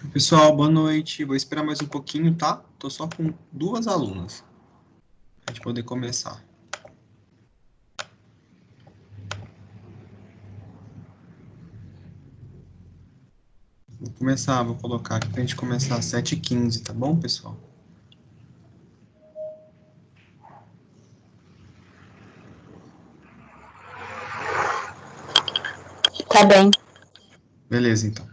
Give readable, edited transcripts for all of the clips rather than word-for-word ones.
Pessoal, boa noite. Vou esperar mais um pouquinho, tá? Tô só com duas alunas pra gente poder começar. Vou colocar aqui pra gente começar às 7h15, tá bom, pessoal? Tá bem. Beleza, então.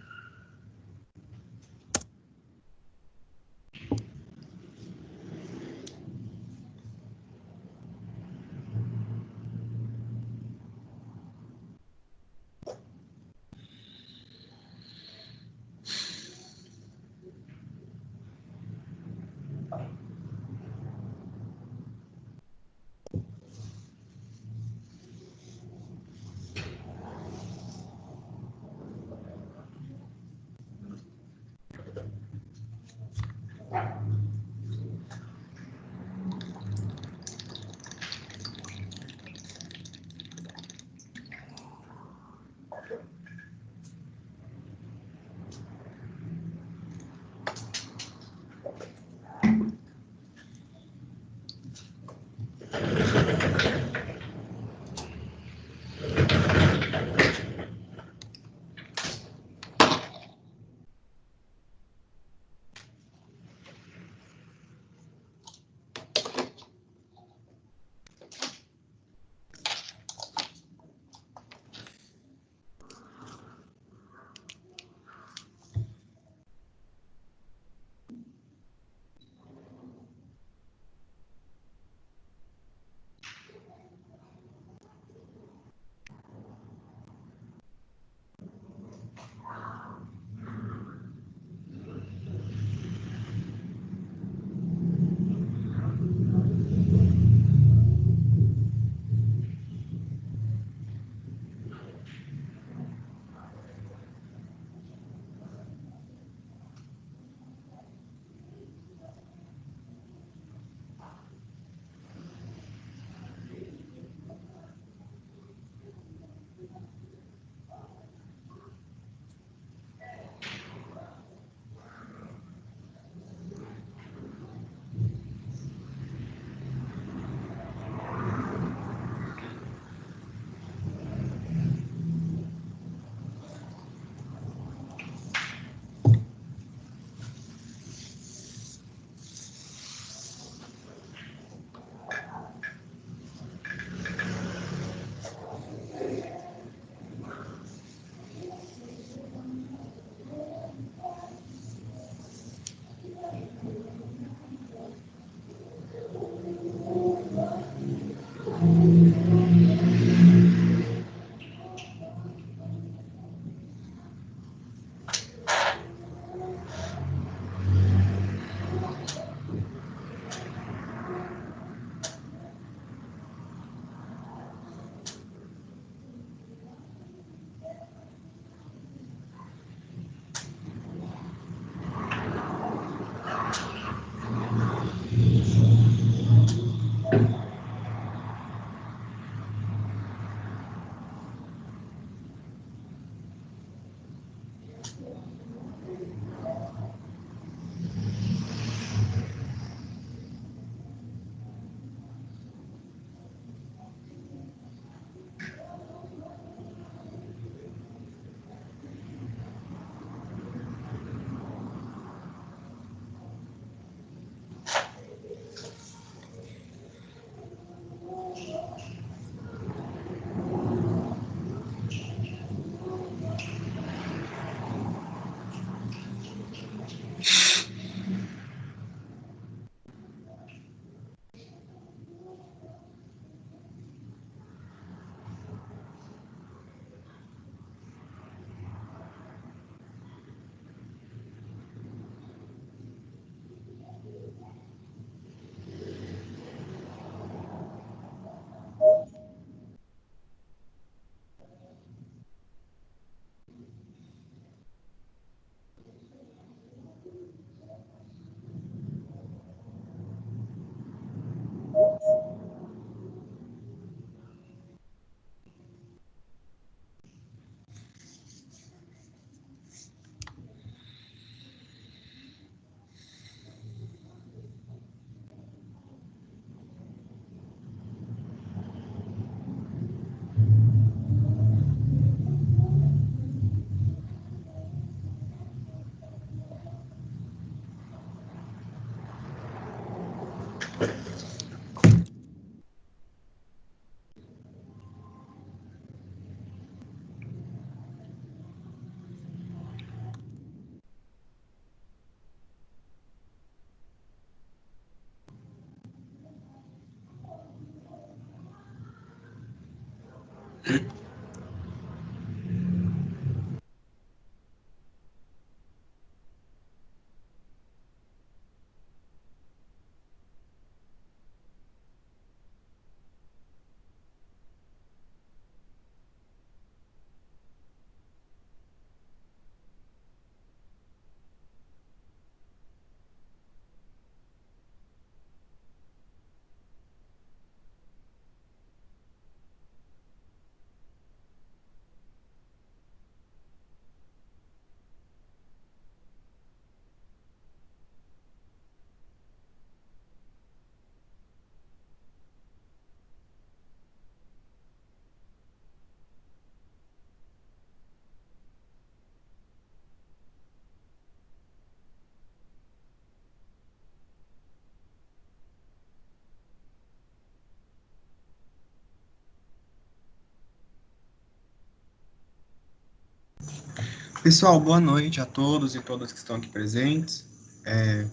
Pessoal, boa noite a todos e todas que estão aqui presentes. A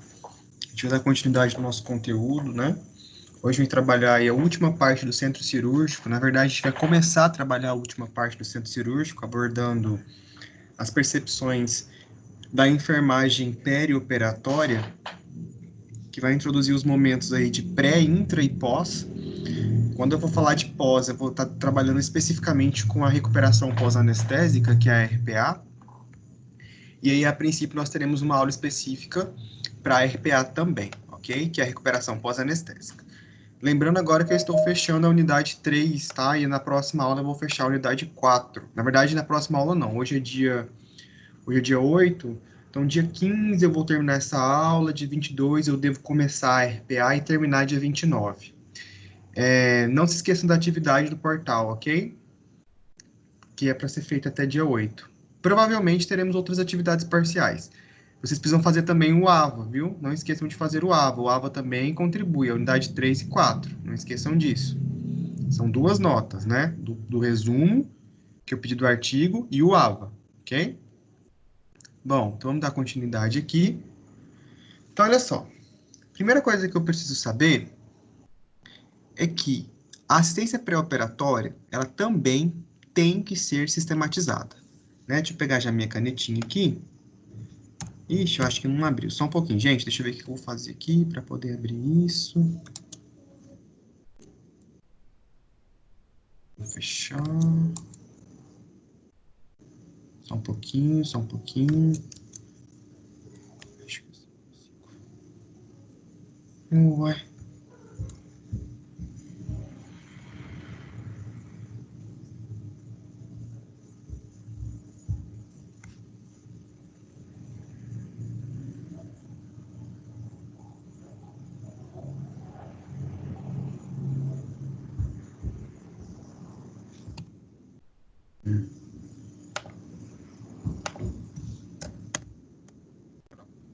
gente vai dar continuidade no nosso conteúdo, né? Hoje vem trabalhar aí a última parte do centro cirúrgico. Na verdade, a gente vai começar a trabalhar a última parte do centro cirúrgico, abordando as percepções da enfermagem perioperatória, que vai introduzir os momentos aí de pré, intra e pós. Quando eu vou falar de pós, eu vou estar trabalhando especificamente com a recuperação pós-anestésica, que é a RPA. E aí, a princípio, nós teremos uma aula específica para a RPA também, ok? Que é a recuperação pós-anestésica. Lembrando agora que eu estou fechando a unidade 3, tá? E na próxima aula eu vou fechar a unidade 4. Na verdade, na próxima aula não. Hoje é dia 8, então dia 15 eu vou terminar essa aula, dia 22 eu devo começar a RPA e terminar dia 29. Não se esqueçam da atividade do portal, ok? Que é para ser feita até dia 8. Provavelmente teremos outras atividades parciais. Vocês precisam fazer também o AVA, viu? Não esqueçam de fazer o AVA. O AVA também contribui, a unidade 3 e 4. Não esqueçam disso. São 2 notas, né? Do resumo, que eu pedi do artigo, e o AVA, ok? Bom, então vamos dar continuidade aqui. Então, olha só. Primeira coisa que eu preciso saber é que a assistência pré-operatória, ela também tem que ser sistematizada, né? Deixa eu pegar já minha canetinha aqui. Ixi, eu acho que não abriu. Só um pouquinho, gente. Deixa eu ver o que eu vou fazer aqui para poder abrir isso. Vou fechar. Só um pouquinho, só um pouquinho. Acho que ué.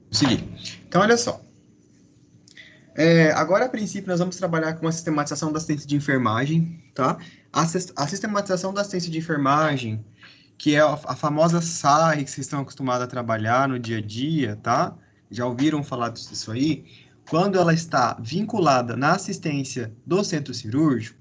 Consegui. Então, olha só. Agora, a princípio, nós vamos trabalhar com a sistematização da assistência de enfermagem, tá? A sistematização da assistência de enfermagem, que é a famosa SARE que vocês estão acostumados a trabalhar no dia a dia, tá? Já ouviram falar disso aí? Quando ela está vinculada na assistência do centro cirúrgico,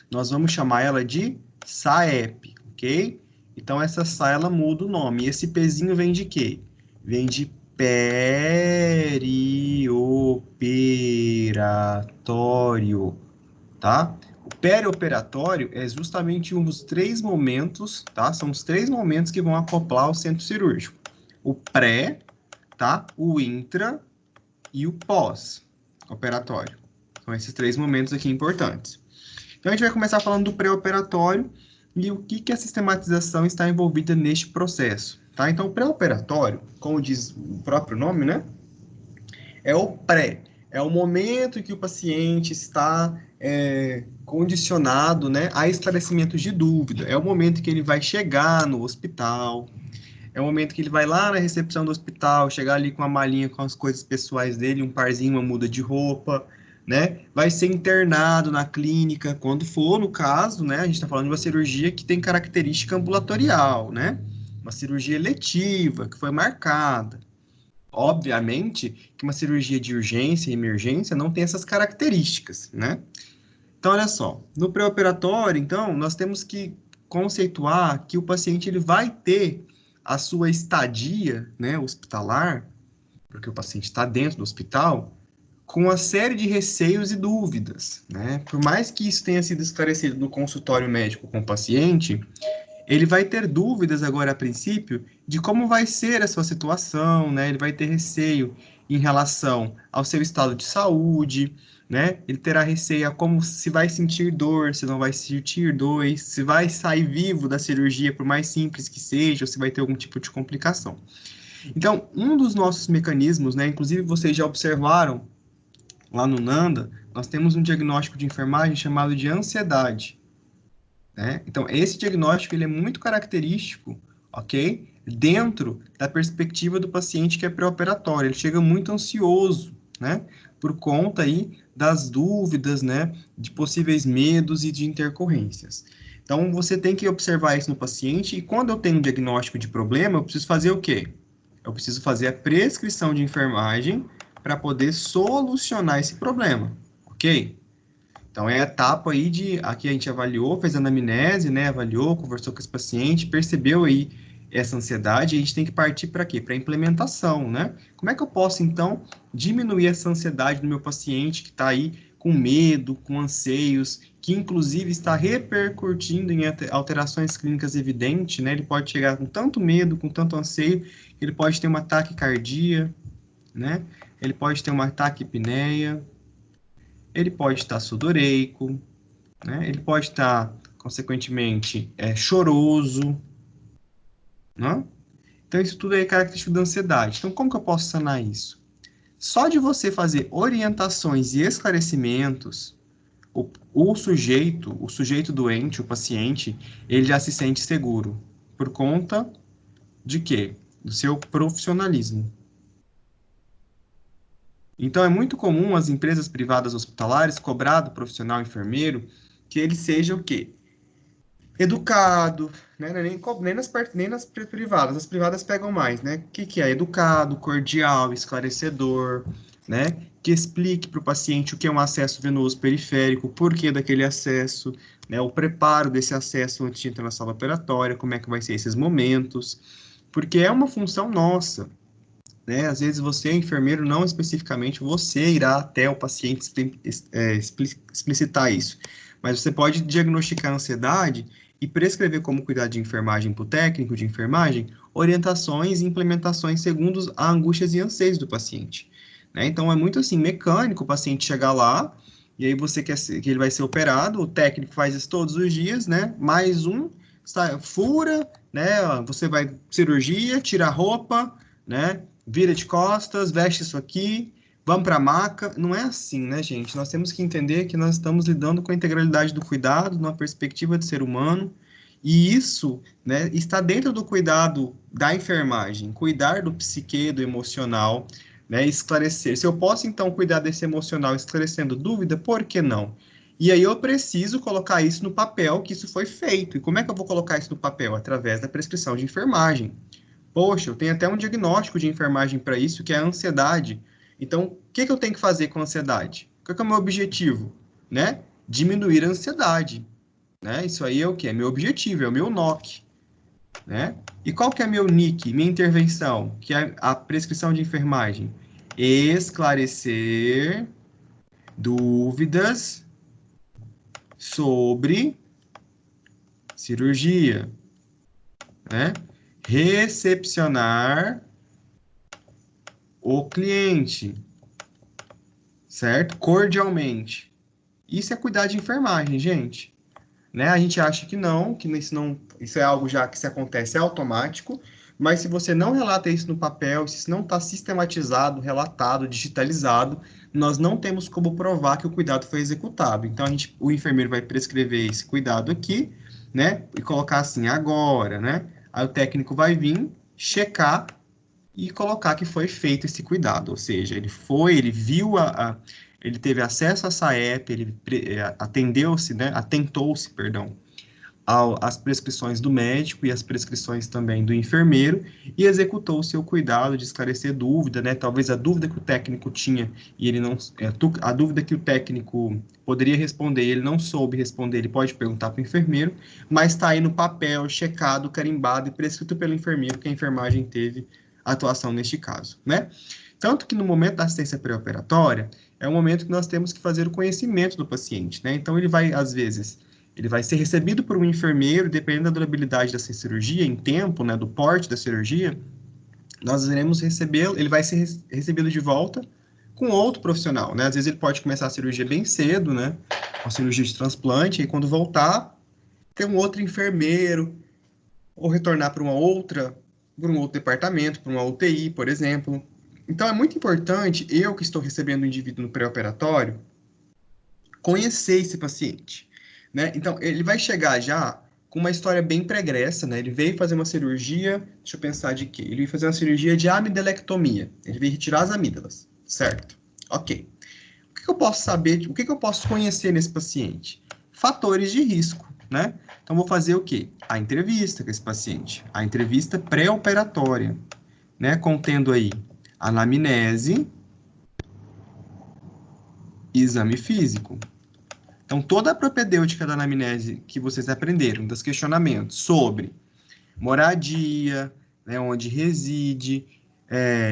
nós vamos chamar ela de SAEP, ok? Então, essa SA, ela muda o nome. E esse Pzinho vem de quê? Vem de perioperatório, tá? O perioperatório é justamente um dos 3 momentos, tá? São os 3 momentos que vão acoplar o centro cirúrgico. O pré, tá? O intra e o pós-operatório. São esses 3 momentos aqui importantes. Então, a gente vai começar falando do pré-operatório e o que a sistematização está envolvida neste processo. Tá? Então, o pré-operatório, como diz o próprio nome, né? É o pré. É o momento em que o paciente está condicionado, né, a esclarecimentos de dúvida. É o momento em que ele vai chegar no hospital. É o momento que ele vai lá na recepção do hospital, chegar ali com a malinha com as coisas pessoais dele, um parzinho, uma muda de roupa, né? Vai ser internado na clínica, quando for, no caso, né? A gente está falando de uma cirurgia que tem característica ambulatorial, né? Uma cirurgia eletiva, que foi marcada. Obviamente que uma cirurgia de urgência e emergência não tem essas características, né? Então, olha só, no pré-operatório, então, nós temos que conceituar que o paciente ele vai ter a sua estadia, né, hospitalar, porque o paciente está dentro do hospital, com uma série de receios e dúvidas, né? Por mais que isso tenha sido esclarecido no consultório médico com o paciente, ele vai ter dúvidas agora, a princípio, de como vai ser a sua situação, né? Ele vai ter receio em relação ao seu estado de saúde, né? Ele terá receio a como se vai sentir dor, se não vai sentir dor, se vai sair vivo da cirurgia, por mais simples que seja, ou se vai ter algum tipo de complicação. Então, um dos nossos mecanismos, né? Inclusive, vocês já observaram lá no NANDA, nós temos um diagnóstico de enfermagem chamado de ansiedade, né? Então, esse diagnóstico ele é muito característico, ok? Dentro da perspectiva do paciente que é pré-operatório. Ele chega muito ansioso, né? Por conta aí das dúvidas, né? De possíveis medos e de intercorrências. Então, você tem que observar isso no paciente e quando eu tenho um diagnóstico de problema, eu preciso fazer o quê? Eu preciso fazer a prescrição de enfermagem para poder solucionar esse problema, ok? Então, é a etapa aí de, aqui a gente avaliou, fez anamnese, né, avaliou, conversou com esse paciente, percebeu aí essa ansiedade, e a gente tem que partir para quê? Para a implementação, né? Como é que eu posso, então, diminuir essa ansiedade do meu paciente que está aí com medo, com anseios, que inclusive está repercutindo em alterações clínicas evidentes, né? Ele pode chegar com tanto medo, com tanto anseio, ele pode ter uma taquicardia, né? Ele pode ter uma taquipneia, ele pode estar sudoreico, né? Ele pode estar, consequentemente, choroso, né? Então, isso tudo é característico da ansiedade. Então, como que eu posso sanar isso? Só de você fazer orientações e esclarecimentos, o sujeito doente, o paciente, ele já se sente seguro. Por conta de quê? Do seu profissionalismo. Então, é muito comum as empresas privadas hospitalares cobrar do profissional enfermeiro que ele seja o quê? Educado, né? Nem nas privadas. As privadas pegam mais, né? O que é? Educado, cordial, esclarecedor, né? Que explique para o paciente o que é um acesso venoso periférico, o porquê daquele acesso, né? O preparo desse acesso antes de entrar na sala operatória, como é que vai ser esses momentos, porque é uma função nossa, né? Às vezes você, enfermeiro, não especificamente, você irá até o paciente explicitar isso. Mas você pode diagnosticar a ansiedade e prescrever como cuidar de enfermagem para o técnico de enfermagem, orientações e implementações segundo as angústias e anseios do paciente, né? Então, é muito assim, mecânico o paciente chegar lá, e aí você quer que ele vai ser operado, o técnico faz isso todos os dias, né? Mais um, fura, né? Você vai cirurgia, tira a roupa, né? Vira de costas, veste isso aqui, vamos para a maca. Não é assim, né, gente? Nós temos que entender que nós estamos lidando com a integralidade do cuidado, numa perspectiva de ser humano, e isso, né, está dentro do cuidado da enfermagem, cuidar do psique, do emocional, né, esclarecer. Se eu posso, então, cuidar desse emocional esclarecendo dúvida, por que não? E aí eu preciso colocar isso no papel, que isso foi feito. E como é que eu vou colocar isso no papel? Através da prescrição de enfermagem. Poxa, eu tenho até um diagnóstico de enfermagem para isso, que é a ansiedade. Então, o que eu tenho que fazer com a ansiedade? Qual que é o meu objetivo? Né? Diminuir a ansiedade. Né? Isso aí é o que? É meu objetivo, é o meu NOC. Né? E qual que é meu NIC, minha intervenção, que é a prescrição de enfermagem? Esclarecer dúvidas sobre cirurgia. Né? Recepcionar o cliente, certo? Cordialmente. Isso é cuidar de enfermagem, gente. Né? A gente acha que isso é algo já que se acontece é automático, mas se você não relata isso no papel, se isso não está sistematizado, relatado, digitalizado, nós não temos como provar que o cuidado foi executado. Então, o enfermeiro vai prescrever esse cuidado aqui, né? E colocar assim, agora, né? Aí o técnico vai vir, checar e colocar que foi feito esse cuidado, ou seja, ele viu ele teve acesso a essa app, ele atendeu-se, né, atentou-se, perdão, às prescrições do médico e às prescrições também do enfermeiro e executou o seu cuidado de esclarecer dúvida, né? Talvez a dúvida que o técnico tinha e ele não, a dúvida que o técnico poderia responder, e ele não soube responder, ele pode perguntar para o enfermeiro, mas está aí no papel, checado, carimbado e prescrito pelo enfermeiro que a enfermagem teve atuação neste caso, né? Tanto que no momento da assistência pré-operatória é o momento que nós temos que fazer o conhecimento do paciente, né? Então ele vai, às vezes, ele vai ser recebido por um enfermeiro, dependendo da durabilidade dessa cirurgia, em tempo, né, do porte da cirurgia, nós iremos recebê-lo, ele vai ser recebido de volta com outro profissional, né? Às vezes ele pode começar a cirurgia bem cedo, né? Uma cirurgia de transplante, e quando voltar, ter um outro enfermeiro, ou retornar para um outro departamento, para uma UTI, por exemplo. Então é muito importante, eu que estou recebendo o indivíduo no pré-operatório, conhecer esse paciente, né? Então, ele vai chegar já com uma história bem pregressa, né? Ele veio fazer uma cirurgia, deixa eu pensar de quê? Ele veio fazer uma cirurgia de amidalectomia. Ele veio retirar as amígdalas, certo? Ok. O que eu posso saber, o que eu posso conhecer nesse paciente? Fatores de risco, né? Então, vou fazer o quê? A entrevista com esse paciente. A entrevista pré-operatória, né? Contendo aí anamnese, exame físico. Então, toda a propedêutica da anamnese que vocês aprenderam, dos questionamentos sobre moradia, né, onde reside,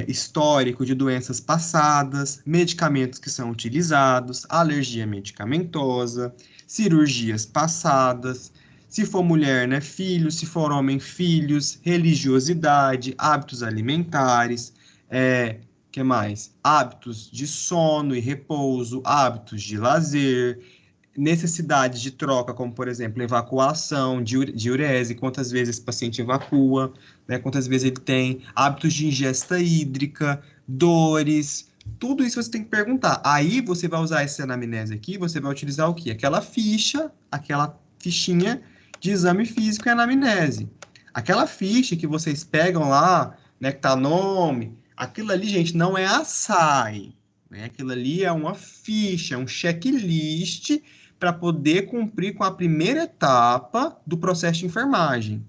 histórico de doenças passadas, medicamentos que são utilizados, alergia medicamentosa, cirurgias passadas, se for mulher, né, filhos, se for homem, filhos, religiosidade, hábitos alimentares, que mais? Hábitos de sono e repouso, hábitos de lazer, necessidades de troca, como, por exemplo, evacuação, diurese, quantas vezes esse paciente evacua, né, quantas vezes ele tem, hábitos de ingesta hídrica, dores, tudo isso você tem que perguntar. Aí você vai usar essa anamnese aqui, você vai utilizar o quê? Aquela fichinha de exame físico e anamnese. Aquela ficha que vocês pegam lá, né, que tá nome, aquilo ali, gente, não é a SAI, né? Aquilo ali é uma ficha, um checklist para poder cumprir com a primeira etapa do processo de enfermagem,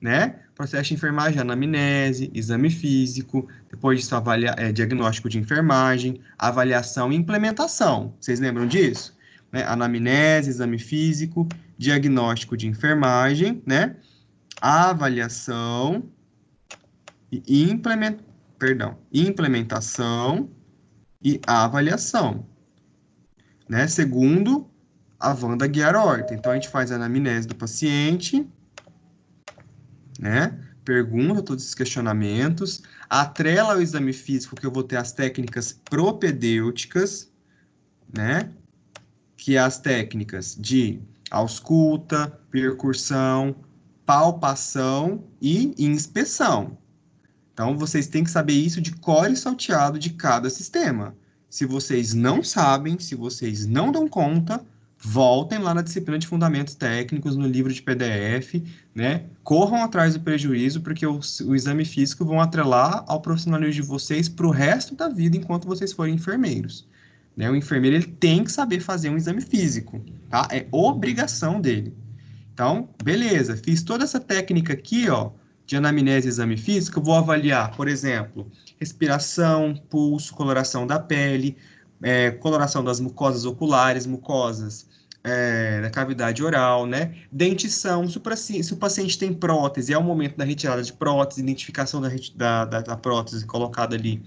né? Processo de enfermagem, anamnese, exame físico, depois disso, diagnóstico de enfermagem, avaliação e implementação. Vocês lembram disso? Né? Anamnese, exame físico, diagnóstico de enfermagem, né? Avaliação e implementação e avaliação, né? Segundo a Wanda Guiar Horta. Então, a gente faz a anamnese do paciente, né? Pergunta todos esses questionamentos, atrela ao exame físico, que eu vou ter as técnicas propedêuticas, né? Que é as técnicas de ausculta, percussão, palpação e inspeção. Então, vocês têm que saber isso de cor e salteado de cada sistema. Se vocês não sabem, se vocês não dão conta, voltem lá na disciplina de fundamentos técnicos, no livro de PDF, né? Corram atrás do prejuízo, porque o exame físico vão atrelar ao profissionalismo de vocês para o resto da vida, enquanto vocês forem enfermeiros. Né? O enfermeiro ele tem que saber fazer um exame físico, tá? É obrigação dele. Então, beleza, fiz toda essa técnica aqui, ó, de anamnese e exame físico, eu vou avaliar, por exemplo, respiração, pulso, coloração da pele, coloração das mucosas oculares, mucosas da cavidade oral, né? Dentição, se o paciente tem prótese, é o momento da retirada de prótese, identificação da prótese colocada ali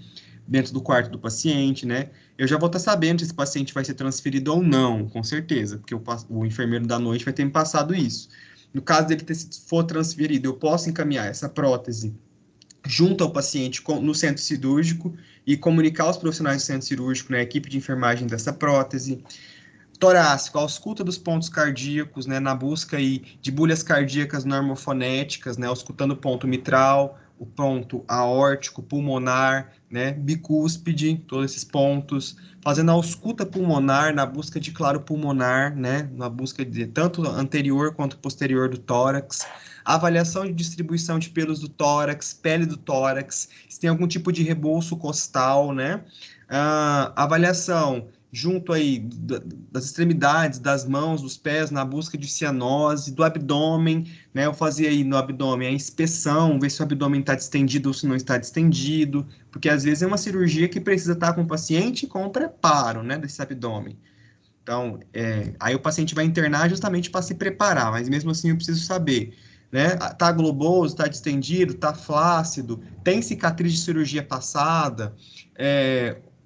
dentro do quarto do paciente, né? Eu já vou estar sabendo se esse paciente vai ser transferido ou não, com certeza, porque o enfermeiro da noite vai ter me passado isso. No caso dele for transferido, eu posso encaminhar essa prótese junto ao paciente no centro cirúrgico e comunicar aos profissionais do centro cirúrgico, né, a equipe de enfermagem dessa prótese. Torácico, a ausculta dos pontos cardíacos, né, na busca aí de bolhas cardíacas normofonéticas, né, auscultando o ponto mitral, o ponto aórtico, pulmonar, né, bicúspide, todos esses pontos, fazendo a ausculta pulmonar na busca de claro pulmonar, né, na busca de tanto anterior quanto posterior do tórax, avaliação de distribuição de pelos do tórax, pele do tórax, se tem algum tipo de rebolso costal, né, avaliação junto aí das extremidades, das mãos, dos pés, na busca de cianose, do abdômen, né? Eu fazia aí no abdômen a inspeção, ver se o abdômen está distendido ou se não está distendido, porque às vezes é uma cirurgia que precisa estar com o paciente com o preparo, né, desse abdômen. Então, aí o paciente vai internar justamente para se preparar, mas mesmo assim eu preciso saber, né? Tá globoso, tá distendido, tá flácido, tem cicatriz de cirurgia passada,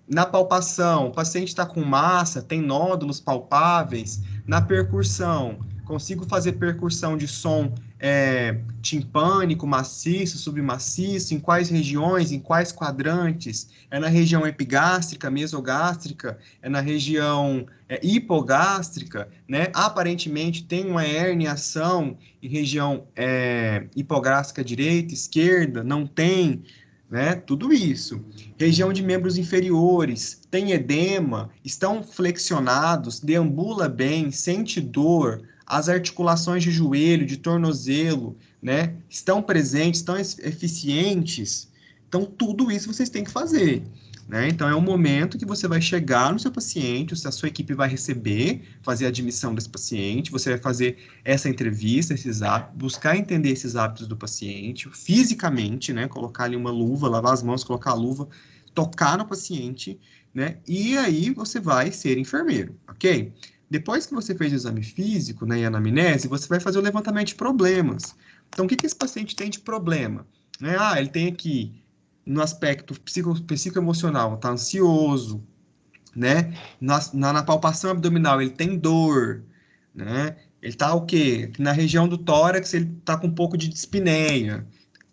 na palpação, o paciente está com massa, tem nódulos palpáveis, na percussão, consigo fazer percussão de som timpânico, maciço, submaciço, em quais regiões, em quais quadrantes, é na região epigástrica, mesogástrica, é na região hipogástrica, né? Aparentemente tem uma herniação em região hipogástrica direita, esquerda, não tem, né? Tudo isso. Região de membros inferiores, tem edema, estão flexionados, deambula bem, sente dor, as articulações de joelho, de tornozelo, né? Estão presentes, estão eficientes. Então, tudo isso vocês têm que fazer. Né? Então, é o momento que você vai chegar no seu paciente, a sua equipe vai receber, fazer a admissão desse paciente, você vai fazer essa entrevista, esses hábitos, buscar entender esses hábitos do paciente, fisicamente, né? Colocar ali uma luva, lavar as mãos, colocar a luva, tocar no paciente, né? E aí você vai ser enfermeiro, ok? Depois que você fez o exame físico, né, e a anamnese, você vai fazer o levantamento de problemas. Então, o que esse paciente tem de problema? Né? Ah, ele tem aqui no aspecto psicoemocional, está ansioso, né? Na palpação abdominal, ele tem dor, né? Ele está o quê? Na região do tórax, ele está com um pouco de dispneia.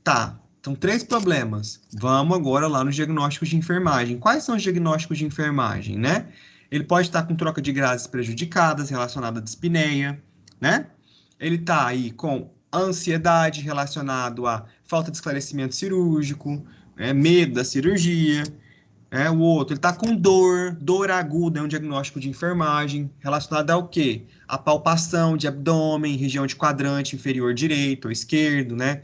Tá, então 3 problemas. Vamos agora lá nos diagnósticos de enfermagem. Quais são os diagnósticos de enfermagem, né? Ele pode estar com troca de gases prejudicadas relacionada à dispneia, né? Ele está aí com ansiedade relacionado à falta de esclarecimento cirúrgico, medo da cirurgia, o outro, ele está com dor aguda, é um diagnóstico de enfermagem, relacionado ao quê? A palpação de abdômen, região de quadrante inferior direito ou esquerdo, né?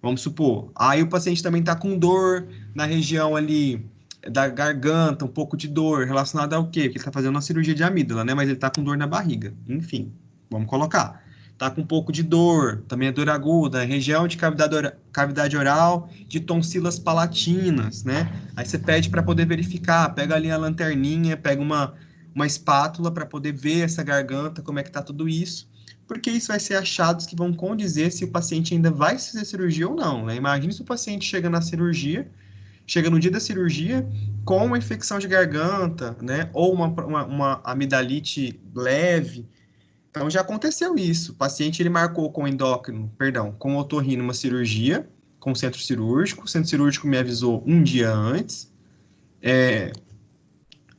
Vamos supor. Aí o paciente também está com dor na região ali da garganta, um pouco de dor, relacionada ao quê? Porque ele está fazendo uma cirurgia de amígdala, né? Mas ele está com dor na barriga. Enfim, vamos colocar. Tá com um pouco de dor, também é dor aguda, região de cavidade oral, de tonsilas palatinas, né? Aí você pede para poder verificar, pega ali a lanterninha, pega uma espátula para poder ver essa garganta, como é que tá tudo isso, porque isso vai ser achados que vão condizer se o paciente ainda vai fazer cirurgia ou não, né? Imagine se o paciente chega na cirurgia, chega no dia da cirurgia com uma infecção de garganta, né? Ou uma amidalite leve. Então já aconteceu isso. O paciente ele marcou com endócrino, perdão, com otorrino uma cirurgia com o centro cirúrgico. O centro cirúrgico me avisou um dia antes.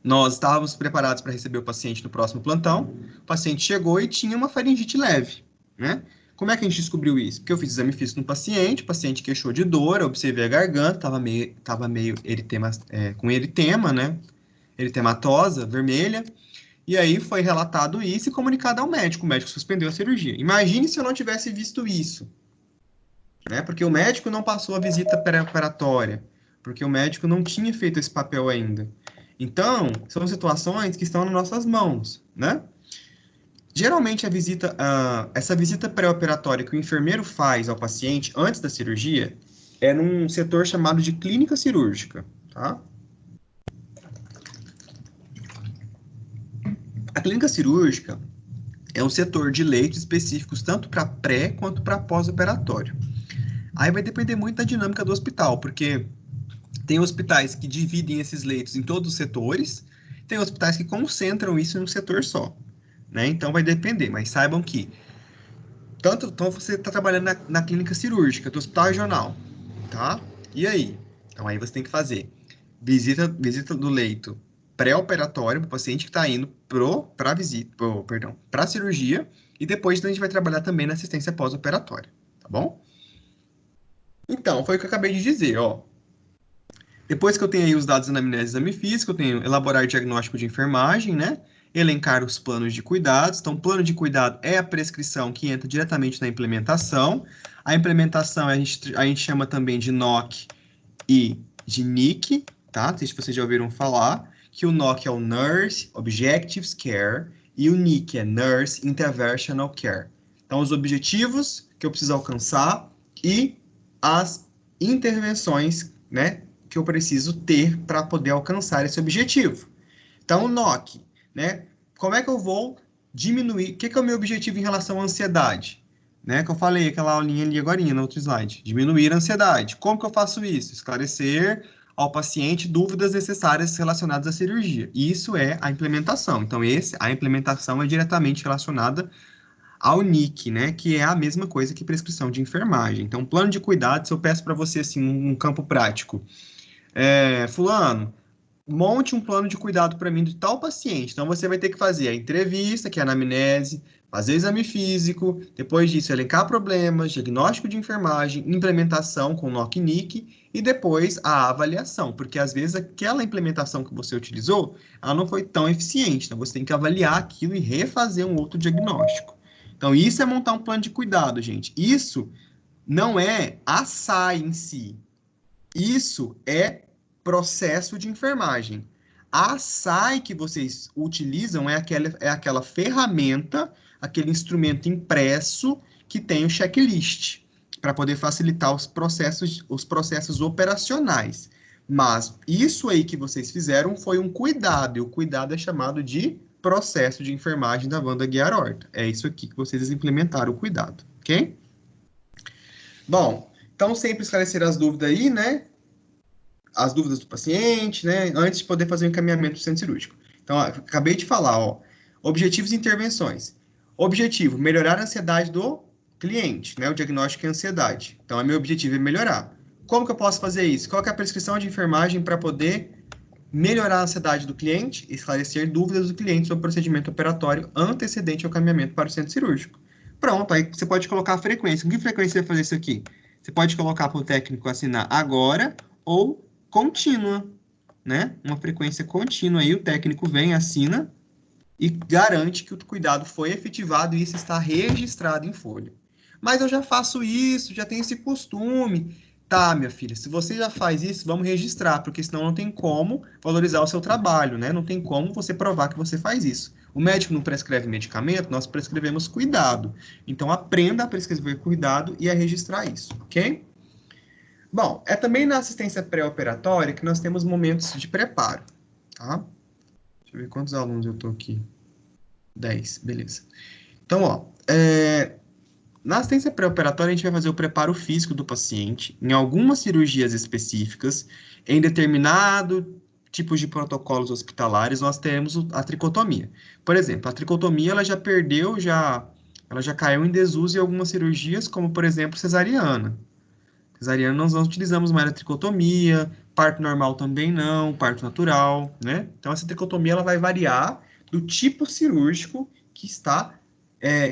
Nós estávamos preparados para receber o paciente no próximo plantão. O paciente chegou e tinha uma faringite leve, né? Como é que a gente descobriu isso? Porque eu fiz exame físico no paciente, o paciente queixou de dor, eu observei a garganta, estava meio eritema, com eritema, né? Eritematosa, vermelha. E aí foi relatado isso e comunicado ao médico. O médico suspendeu a cirurgia. Imagine se eu não tivesse visto isso, né? Porque o médico não passou a visita pré-operatória, porque o médico não tinha feito esse papel ainda. Então, são situações que estão nas nossas mãos, né? Geralmente essa visita pré-operatória que o enfermeiro faz ao paciente antes da cirurgia é num setor chamado de clínica cirúrgica, tá? A clínica cirúrgica é um setor de leitos específicos tanto para pré quanto para pós-operatório. Aí vai depender muito da dinâmica do hospital, porque tem hospitais que dividem esses leitos em todos os setores, tem hospitais que concentram isso em um setor só, né? Então vai depender, mas saibam que então você está trabalhando na clínica cirúrgica do hospital regional, tá? E aí? Então aí você tem que fazer visita do leito pré-operatório para o paciente que está indo para a cirurgia, e depois a gente vai trabalhar também na assistência pós-operatória, tá bom? Então, foi o que eu acabei de dizer, ó. Depois que eu tenho aí os dados da anamnese e exame físico, eu tenho elaborar diagnóstico de enfermagem, né? Elencar os planos de cuidados. Então, plano de cuidado é a prescrição que entra diretamente na implementação. A implementação a gente chama também de NOC e de NIC, tá? Não sei se vocês já ouviram falar, que o NOC é o Nurse Objectives Care e o NIC é Nurse Interventional Care. Então, os objetivos que eu preciso alcançar e as intervenções, né, que eu preciso ter para poder alcançar esse objetivo. Então, o NOC, né, como é que eu vou diminuir, o que é o meu objetivo em relação à ansiedade? Né, que eu falei, aquela aulinha ali agora, no outro slide. Diminuir a ansiedade. Como que eu faço isso? Esclarecer ao paciente dúvidas necessárias relacionadas à cirurgia. Isso é a implementação. Então, a implementação é diretamente relacionada ao NIC, né, que é a mesma coisa que prescrição de enfermagem. Então, plano de cuidados, eu peço para você, assim, um campo prático. Fulano, monte um plano de cuidado para mim de tal paciente. Então, você vai ter que fazer a entrevista, que é a anamnese, fazer o exame físico, depois disso, elencar problemas, diagnóstico de enfermagem, implementação com NOC-NIC e depois a avaliação, porque às vezes aquela implementação que você utilizou, ela não foi tão eficiente. Então, você tem que avaliar aquilo e refazer um outro diagnóstico. Então, isso é montar um plano de cuidado, gente. Isso não é a SAI em si. Isso é processo de enfermagem. A SAI que vocês utilizam é aquela ferramenta, aquele instrumento impresso que tem o checklist para poder facilitar os processos operacionais. Mas isso aí que vocês fizeram foi um cuidado, e o cuidado é chamado de processo de enfermagem da Wanda Guiar Horta. É isso aqui que vocês implementaram o cuidado, ok? Bom, então sempre esclarecer as dúvidas aí, né? As dúvidas do paciente, né? Antes de poder fazer o encaminhamento do centro cirúrgico. Então, acabei de falar, ó. Objetivos e intervenções. Objetivo, melhorar a ansiedade do cliente, né? O diagnóstico é ansiedade. Então, meu objetivo é melhorar. Como que eu posso fazer isso? Qual que é a prescrição de enfermagem para poder melhorar a ansiedade do cliente, esclarecer dúvidas do cliente sobre o procedimento operatório antecedente ao caminhamento para o centro cirúrgico. Pronto, aí você pode colocar a frequência. Com que frequência você vai fazer isso aqui? Você pode colocar para o técnico assinar agora ou contínua, né? Uma frequência contínua aí, o técnico vem, assina e garante que o cuidado foi efetivado e isso está registrado em folha. Mas eu já faço isso, já tenho esse costume. Tá, minha filha, se você já faz isso, vamos registrar, porque senão não tem como valorizar o seu trabalho, né? Não tem como você provar que você faz isso. O médico não prescreve medicamento, nós prescrevemos cuidado. Então, aprenda a prescrever cuidado e a registrar isso, ok? Bom, é também na assistência pré-operatória que nós temos momentos de preparo, tá? Deixa eu ver quantos alunos eu tô aqui. 10, beleza. Então, ó, na assistência pré-operatória, a gente vai fazer o preparo físico do paciente em algumas cirurgias específicas, em determinado tipos de protocolos hospitalares, nós temos a tricotomia. Por exemplo, a tricotomia, ela já perdeu, ela já caiu em desuso em algumas cirurgias, como, por exemplo, cesariana. Cesariana nós não utilizamos mais a tricotomia, parto normal também não, parto natural, né? Então, essa tricotomia, ela vai variar do tipo cirúrgico que está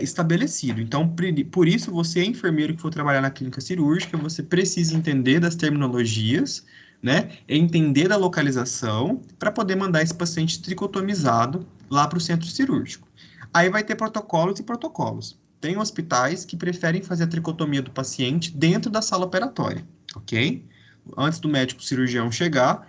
estabelecido. Então, por isso, você, enfermeiro que for trabalhar na clínica cirúrgica, você precisa entender das terminologias, né? Entender da localização, para poder mandar esse paciente tricotomizado lá para o centro cirúrgico. Aí vai ter protocolos e protocolos. Tem hospitais que preferem fazer a tricotomia do paciente dentro da sala operatória, ok? Antes do médico cirurgião chegar,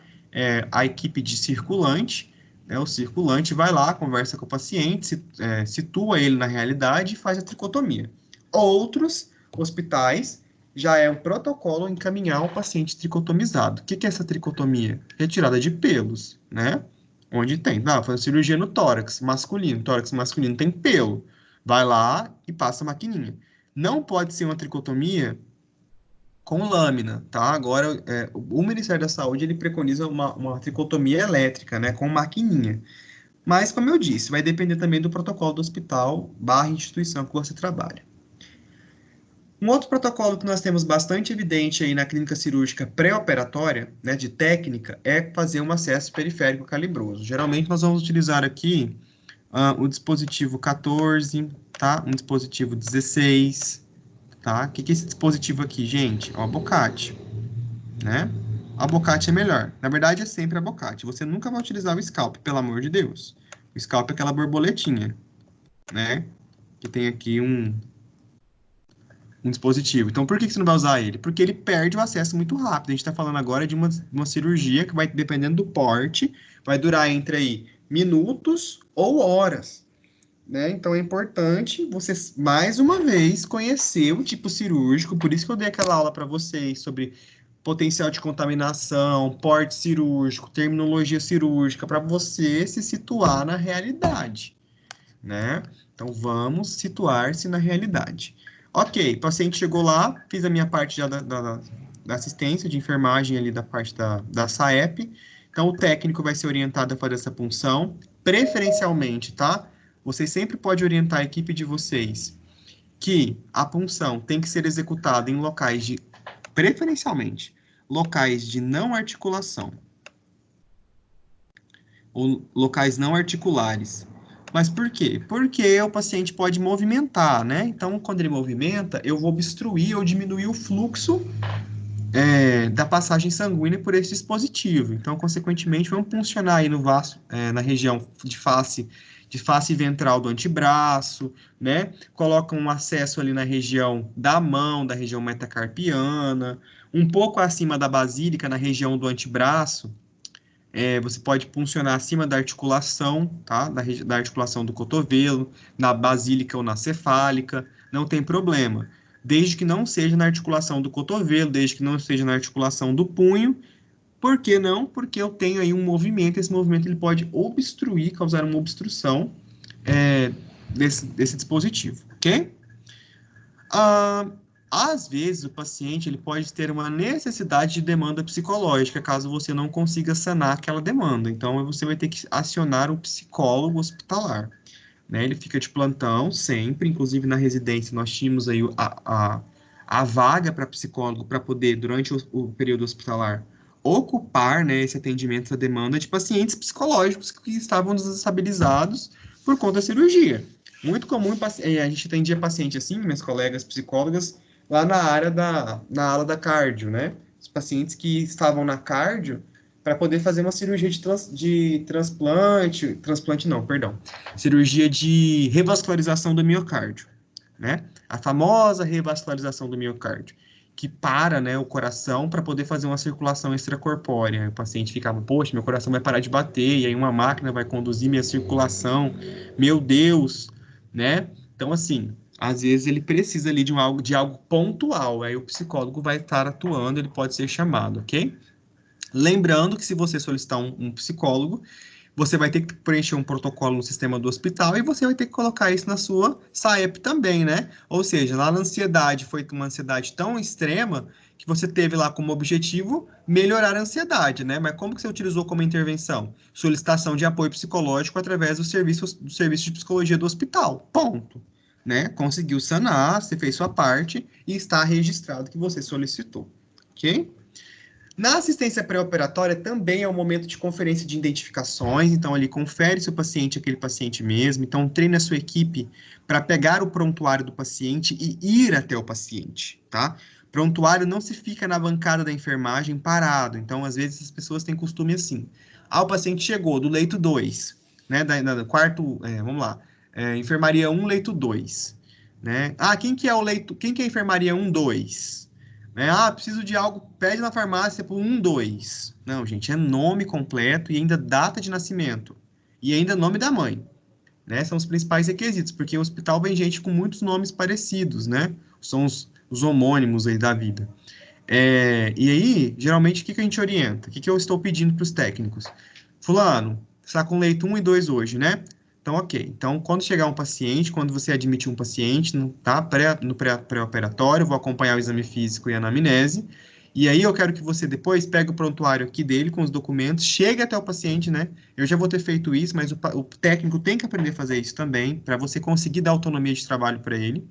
a equipe de circulante, né, o circulante vai lá, conversa com o paciente, situa ele na realidade e faz a tricotomia. Outros hospitais já é um protocolo encaminhar o paciente tricotomizado. O que é essa tricotomia? Retirada de pelos, né? Onde tem, fazer cirurgia no tórax masculino tem pelo. Vai lá e passa a maquininha. Não pode ser uma tricotomia com lâmina, tá? Agora, o Ministério da Saúde, ele preconiza uma tricotomia elétrica, né, com maquininha. Mas, como eu disse, vai depender também do protocolo do hospital / instituição que você trabalha. Um outro protocolo que nós temos bastante evidente aí na clínica cirúrgica pré-operatória, né, de técnica, é fazer um acesso periférico calibroso. Geralmente, nós vamos utilizar aqui o dispositivo 14, tá? Um dispositivo 16, tá? O que é esse dispositivo aqui, gente? É o abocate, né? O abocate é melhor. Na verdade, é sempre abocate. Você nunca vai utilizar o scalp, pelo amor de Deus. O scalp é aquela borboletinha, né? Que tem aqui um dispositivo. Então, por que você não vai usar ele? Porque ele perde o acesso muito rápido. A gente está falando agora de uma cirurgia que vai, dependendo do porte, vai durar entre aí minutos ou horas, né? Então, é importante você, mais uma vez, conhecer o tipo cirúrgico. Por isso que eu dei aquela aula para vocês sobre potencial de contaminação, porte cirúrgico, terminologia cirúrgica, para você se situar na realidade, né? Então, vamos situar-se na realidade. Ok, o paciente chegou lá, fiz a minha parte já da assistência de enfermagem ali da parte da SAEP. Então, o técnico vai ser orientado a fazer essa punção, preferencialmente, tá? Vocês sempre podem orientar a equipe de vocês que a punção tem que ser executada em locais de, preferencialmente, locais de não articulação ou locais não articulares. Mas por quê? Porque o paciente pode movimentar, né? Então, quando ele movimenta, eu vou obstruir ou diminuir o fluxo da passagem sanguínea por esse dispositivo. Então, consequentemente, vamos funcionar aí no vaso, na região de face ventral do antebraço, né? Coloca um acesso ali na região da mão, da região metacarpiana, um pouco acima da basílica, na região do antebraço. Você pode puncionar acima da articulação, tá? Da articulação do cotovelo, na basílica ou na cefálica, não tem problema. Desde que não seja na articulação do cotovelo, desde que não seja na articulação do punho. Por que não? Porque eu tenho aí um movimento, esse movimento ele pode obstruir, causar uma obstrução desse dispositivo, ok? Ah, às vezes, o paciente ele pode ter uma necessidade de demanda psicológica, caso você não consiga sanar aquela demanda. Então, você vai ter que acionar um psicólogo hospitalar, né? Ele fica de plantão sempre, inclusive na residência nós tínhamos aí a vaga para psicólogo para poder, durante o período hospitalar, ocupar, né, esse atendimento, essa demanda de pacientes psicológicos que estavam desestabilizados por conta da cirurgia. Muito comum, a gente atendia paciente assim, minhas colegas psicólogas, lá na ala da cardio, né? Os pacientes que estavam na cardio para poder fazer uma cirurgia de transplante não, perdão, cirurgia de revascularização do miocárdio, né? A famosa revascularização do miocárdio, que para, né, o coração para poder fazer uma circulação extracorpórea. O paciente ficava, poxa, meu coração vai parar de bater, e aí uma máquina vai conduzir minha circulação, meu Deus, né? Então, assim, às vezes ele precisa ali de algo pontual, aí o psicólogo vai estar atuando, ele pode ser chamado, ok? Lembrando que se você solicitar um psicólogo, você vai ter que preencher um protocolo no sistema do hospital e você vai ter que colocar isso na sua SAEP também, né? Ou seja, lá na ansiedade foi uma ansiedade tão extrema que você teve lá como objetivo melhorar a ansiedade, né? Mas como que você utilizou como intervenção? Solicitação de apoio psicológico através do serviço de psicologia do hospital. Ponto. Né? Conseguiu sanar, você fez sua parte e está registrado que você solicitou. Ok? Na assistência pré-operatória também é um momento de conferência de identificações, então ali confere se o paciente é aquele paciente mesmo, então treine a sua equipe para pegar o prontuário do paciente e ir até o paciente, tá? Prontuário não se fica na bancada da enfermagem parado, então às vezes as pessoas têm costume assim. Ah, o paciente chegou do leito 2, né, da quarto, vamos lá, enfermaria 1, leito 2, né? Ah, quem que é a enfermaria 1, 2? Ah, preciso de algo, pede na farmácia por 1, 2. Não, gente, é nome completo e ainda data de nascimento. E ainda nome da mãe, né? São os principais requisitos, porque o hospital vem gente com muitos nomes parecidos, né? São os homônimos aí da vida. E aí, geralmente, o que a gente orienta? O que eu estou pedindo para os técnicos? Fulano, está com leito 1 e 2 hoje, né? Então, ok. Então, quando chegar um paciente, quando você admitir um paciente, tá? No pré-operatório, vou acompanhar o exame físico e a anamnese. E aí, eu quero que você depois pegue o prontuário aqui dele com os documentos, chegue até o paciente, né? Eu já vou ter feito isso, mas o técnico tem que aprender a fazer isso também, para você conseguir dar autonomia de trabalho para ele.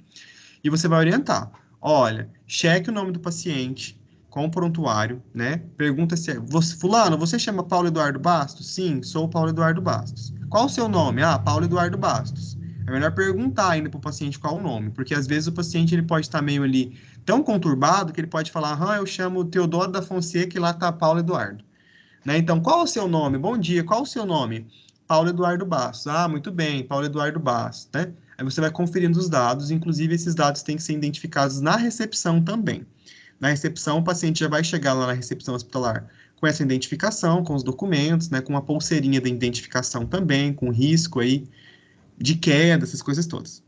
E você vai orientar. Olha, cheque o nome do paciente com o prontuário, né? Pergunta se fulano, você chama Paulo Eduardo Bastos? Sim, sou o Paulo Eduardo Bastos. Qual o seu nome? Ah, Paulo Eduardo Bastos. É melhor perguntar ainda para o paciente qual o nome, porque às vezes o paciente ele pode estar meio ali tão conturbado que ele pode falar, eu chamo Teodoro da Fonseca e lá está Paulo Eduardo. Né? Então, qual o seu nome? Bom dia, qual o seu nome? Paulo Eduardo Bastos. Ah, muito bem, Paulo Eduardo Bastos, né? Aí você vai conferindo os dados, inclusive esses dados têm que ser identificados na recepção também. Na recepção, o paciente já vai chegar lá na recepção hospitalar com essa identificação, com os documentos, né, com uma pulseirinha de identificação também, com risco aí de queda, essas coisas todas.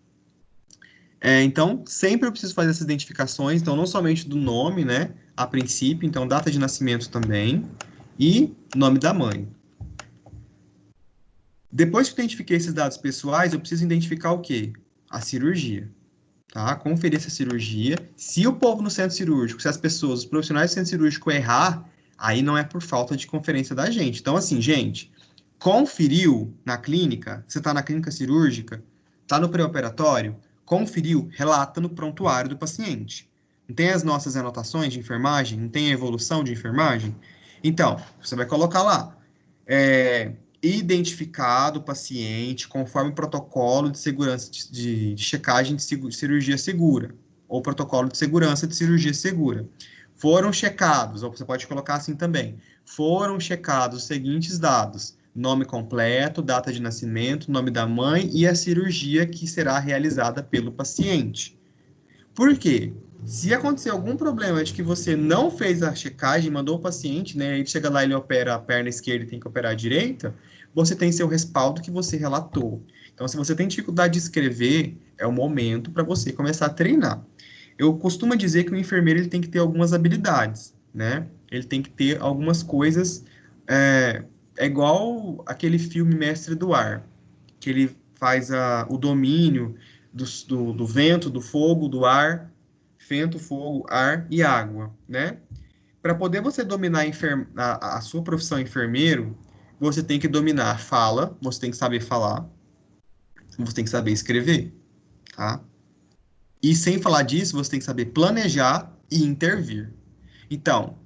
Então, sempre eu preciso fazer essas identificações, então não somente do nome, né, a princípio, então data de nascimento também, e nome da mãe. Depois que eu identifiquei esses dados pessoais, eu preciso identificar o quê? A cirurgia, tá? Conferir essa cirurgia. Se o povo no centro cirúrgico, se as pessoas, os profissionais do centro cirúrgico errar, aí não é por falta de conferência da gente. Então, assim, gente, conferiu na clínica, você está na clínica cirúrgica, está no pré-operatório, conferiu, relata no prontuário do paciente. Não tem as nossas anotações de enfermagem? Não tem a evolução de enfermagem? Então, você vai colocar lá, identificado o paciente conforme o protocolo de segurança de checagem de cirurgia segura, ou protocolo de segurança de cirurgia segura. Foram checados, ou você pode colocar assim também, foram checados os seguintes dados: nome completo, data de nascimento, nome da mãe e a cirurgia que será realizada pelo paciente. Por quê? Se acontecer algum problema de que você não fez a checagem, mandou o paciente, né? Ele chega lá, ele opera a perna esquerda e tem que operar a direita, você tem seu respaldo que você relatou. Então, se você tem dificuldade de escrever, é o momento para você começar a treinar. Eu costumo dizer que o enfermeiro ele tem que ter algumas habilidades, né? Ele tem que ter algumas coisas. É igual aquele filme Mestre do Ar, que ele faz o domínio do vento, do fogo, do ar, vento, fogo, ar e água, né? Para poder você dominar a sua profissão enfermeiro, você tem que dominar a fala, você tem que saber falar, você tem que saber escrever, tá? E sem falar disso, você tem que saber planejar e intervir. Então,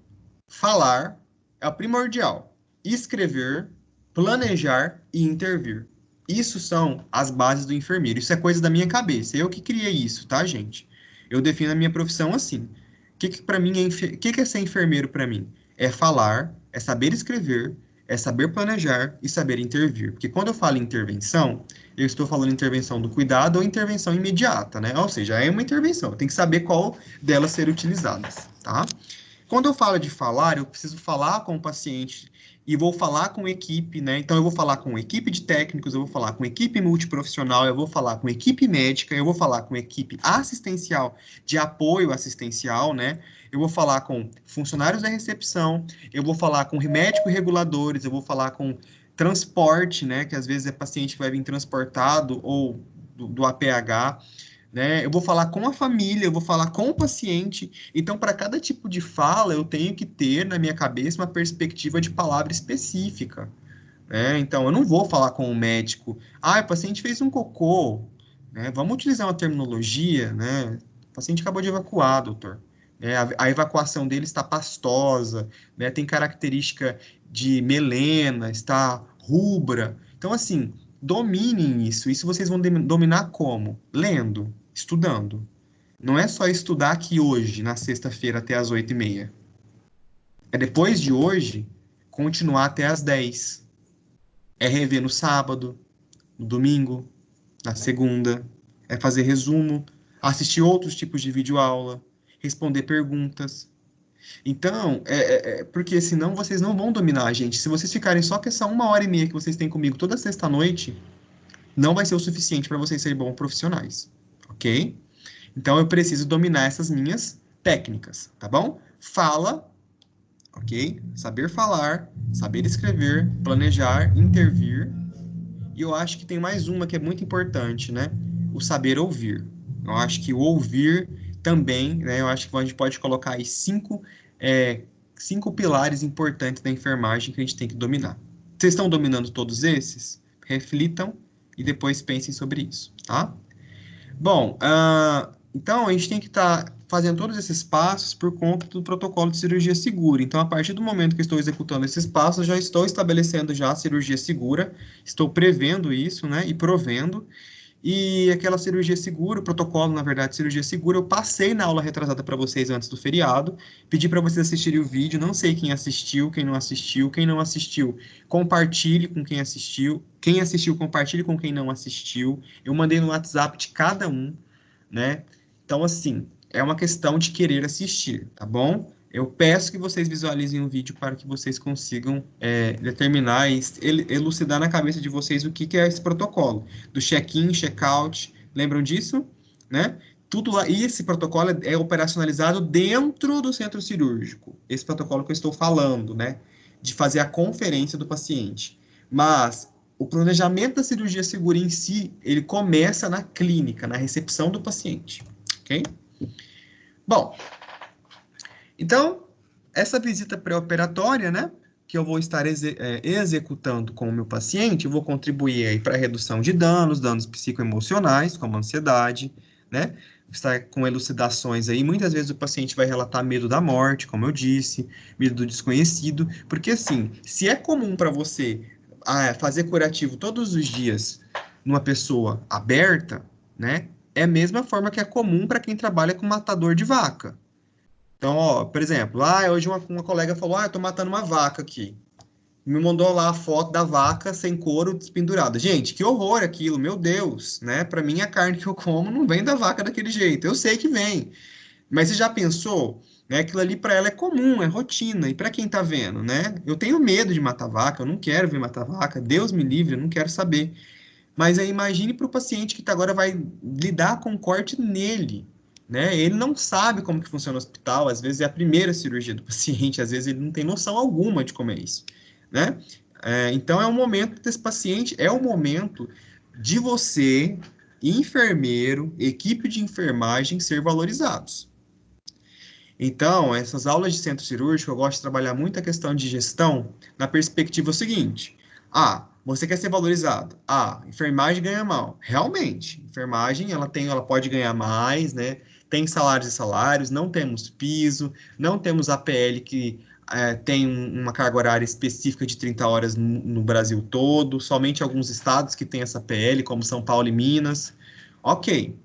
falar é o primordial. Escrever, planejar e intervir. Isso são as bases do enfermeiro. Isso é coisa da minha cabeça. Eu que criei isso, tá, gente? Eu defino a minha profissão assim. O que para mim que é ser enfermeiro para mim? É falar, é saber escrever, é saber planejar e saber intervir. Porque quando eu falo em intervenção, eu estou falando intervenção do cuidado ou intervenção imediata, né? Ou seja, é uma intervenção. Eu tenho que saber qual delas ser utilizadas, tá? Quando eu falo de falar, eu preciso falar com o paciente e vou falar com equipe, né? Então, eu vou falar com equipe de técnicos, eu vou falar com equipe multiprofissional, eu vou falar com equipe médica, eu vou falar com equipe assistencial, de apoio assistencial, né? Eu vou falar com funcionários da recepção, eu vou falar com médicos reguladores, eu vou falar com transporte, né? Que às vezes é paciente que vai vir transportado ou do APH, né? Eu vou falar com a família, eu vou falar com o paciente. Então, para cada tipo de fala, eu tenho que ter na minha cabeça uma perspectiva de palavra específica, né? Então, eu não vou falar com o médico, o paciente fez um cocô, né? Vamos utilizar uma terminologia, né? O paciente acabou de evacuar, doutor. A evacuação dele está pastosa, né? Tem característica de melena, está rubra. Então, assim, dominem isso. Isso vocês vão dominar como? Lendo, estudando. Não é só estudar aqui hoje, na sexta-feira, até as 8h30. É depois de hoje, continuar até as 10. É rever no sábado, no domingo, na segunda. É fazer resumo, assistir outros tipos de videoaula, responder perguntas. Então, porque senão vocês não vão dominar a gente. Se vocês ficarem só com essa 1h30 que vocês têm comigo toda sexta-noite, não vai ser o suficiente para vocês serem bons profissionais, ok? Então, eu preciso dominar essas minhas técnicas, tá bom? Fala, ok? Saber falar, saber escrever, planejar, intervir. E eu acho que tem mais uma que é muito importante, né? O saber ouvir. Eu acho que o ouvir também, né? Eu acho que a gente pode colocar aí cinco pilares importantes da enfermagem que a gente tem que dominar. Vocês estão dominando todos esses? Reflitam e depois pensem sobre isso, tá? Bom, então a gente tem que estar fazendo todos esses passos por conta do protocolo de cirurgia segura. Então, a partir do momento que eu estou executando esses passos, já estou estabelecendo já a cirurgia segura, estou prevendo isso, né, e provendo. E aquela cirurgia segura, o protocolo, na verdade, cirurgia segura, eu passei na aula retrasada para vocês antes do feriado, pedi para vocês assistirem o vídeo, não sei quem assistiu, quem não assistiu, compartilhe com quem assistiu, compartilhe com quem não assistiu, eu mandei no WhatsApp de cada um, né? Então, assim, é uma questão de querer assistir, tá bom? Eu peço que vocês visualizem o vídeo para que vocês consigam determinar e elucidar na cabeça de vocês o que, que é esse protocolo. Do check-in, check-out, lembram disso? Né? Tudo lá, e esse protocolo é operacionalizado dentro do centro cirúrgico. Esse protocolo que eu estou falando, né? De fazer a conferência do paciente. Mas o planejamento da cirurgia segura em si, ele começa na clínica, na recepção do paciente, ok? Bom, então, essa visita pré-operatória, né, que eu vou estar executando com o meu paciente, eu vou contribuir aí para a redução de danos psicoemocionais, como ansiedade, né, estar com elucidações aí, muitas vezes o paciente vai relatar medo da morte, como eu disse, medo do desconhecido, porque assim, se é comum para você fazer curativo todos os dias numa pessoa aberta, né, é a mesma forma que é comum para quem trabalha com matador de vaca. Então, ó, por exemplo, hoje uma colega falou, eu tô matando uma vaca aqui. Me mandou lá a foto da vaca sem couro despendurada. Gente, que horror aquilo, meu Deus, né? Para mim, a carne que eu como não vem da vaca daquele jeito. Eu sei que vem. Mas você já pensou, né? Aquilo ali para ela é comum, é rotina. E para quem tá vendo, né? Eu tenho medo de matar vaca, eu não quero ver matar vaca. Deus me livre, eu não quero saber. Mas aí imagine para o paciente que agora vai lidar com um corte nele, né? Ele não sabe como que funciona o hospital, às vezes é a primeira cirurgia do paciente, às vezes ele não tem noção alguma de como é isso, né? Então é o momento desse paciente, é o momento de você, enfermeiro, equipe de enfermagem, ser valorizados. Então, essas aulas de centro cirúrgico, eu gosto de trabalhar muito a questão de gestão na perspectiva seguinte. Você quer ser valorizado. Enfermagem ganha mal. Realmente, enfermagem, ela pode ganhar mais, né? Tem salários e salários, não temos piso, não temos APL que tem uma carga horária específica de 30 horas no Brasil todo, somente alguns estados que têm essa APL, como São Paulo e Minas. Ok,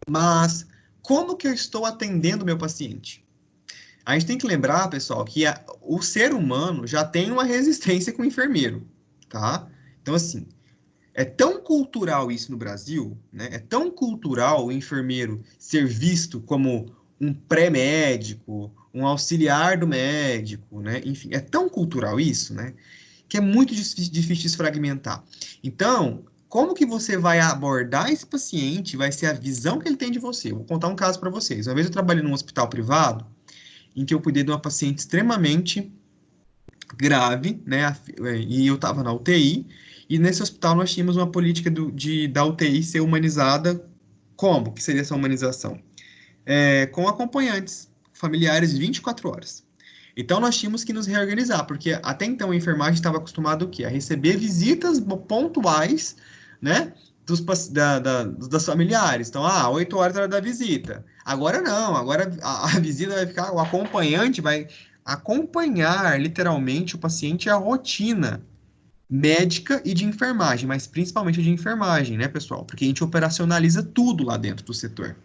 mas como que eu estou atendendo meu paciente? A gente tem que lembrar, pessoal, que o ser humano já tem uma resistência com o enfermeiro, tá? Então, assim, é tão cultural isso no Brasil, né? É tão cultural o enfermeiro ser visto como um pré-médico, um auxiliar do médico, né? Enfim, é tão cultural isso, né? Que é muito difícil desfragmentar. Então, como que você vai abordar esse paciente? Vai ser a visão que ele tem de você. Eu vou contar um caso para vocês. Uma vez eu trabalhei num hospital privado em que eu cuidei de uma paciente extremamente grave, né? E eu estava na UTI. E nesse hospital nós tínhamos uma política da UTI ser humanizada. Como que seria essa humanização? Com acompanhantes familiares 24 horas. Então nós tínhamos que nos reorganizar, porque até então a enfermagem estava acostumada o quê? A receber visitas pontuais, né? Das familiares. Então, 8 horas era da visita. Agora não, agora a visita vai ficar, o acompanhante vai acompanhar literalmente o paciente a rotina médica e de enfermagem, mas principalmente de enfermagem, né, pessoal? Porque a gente operacionaliza tudo lá dentro do setor.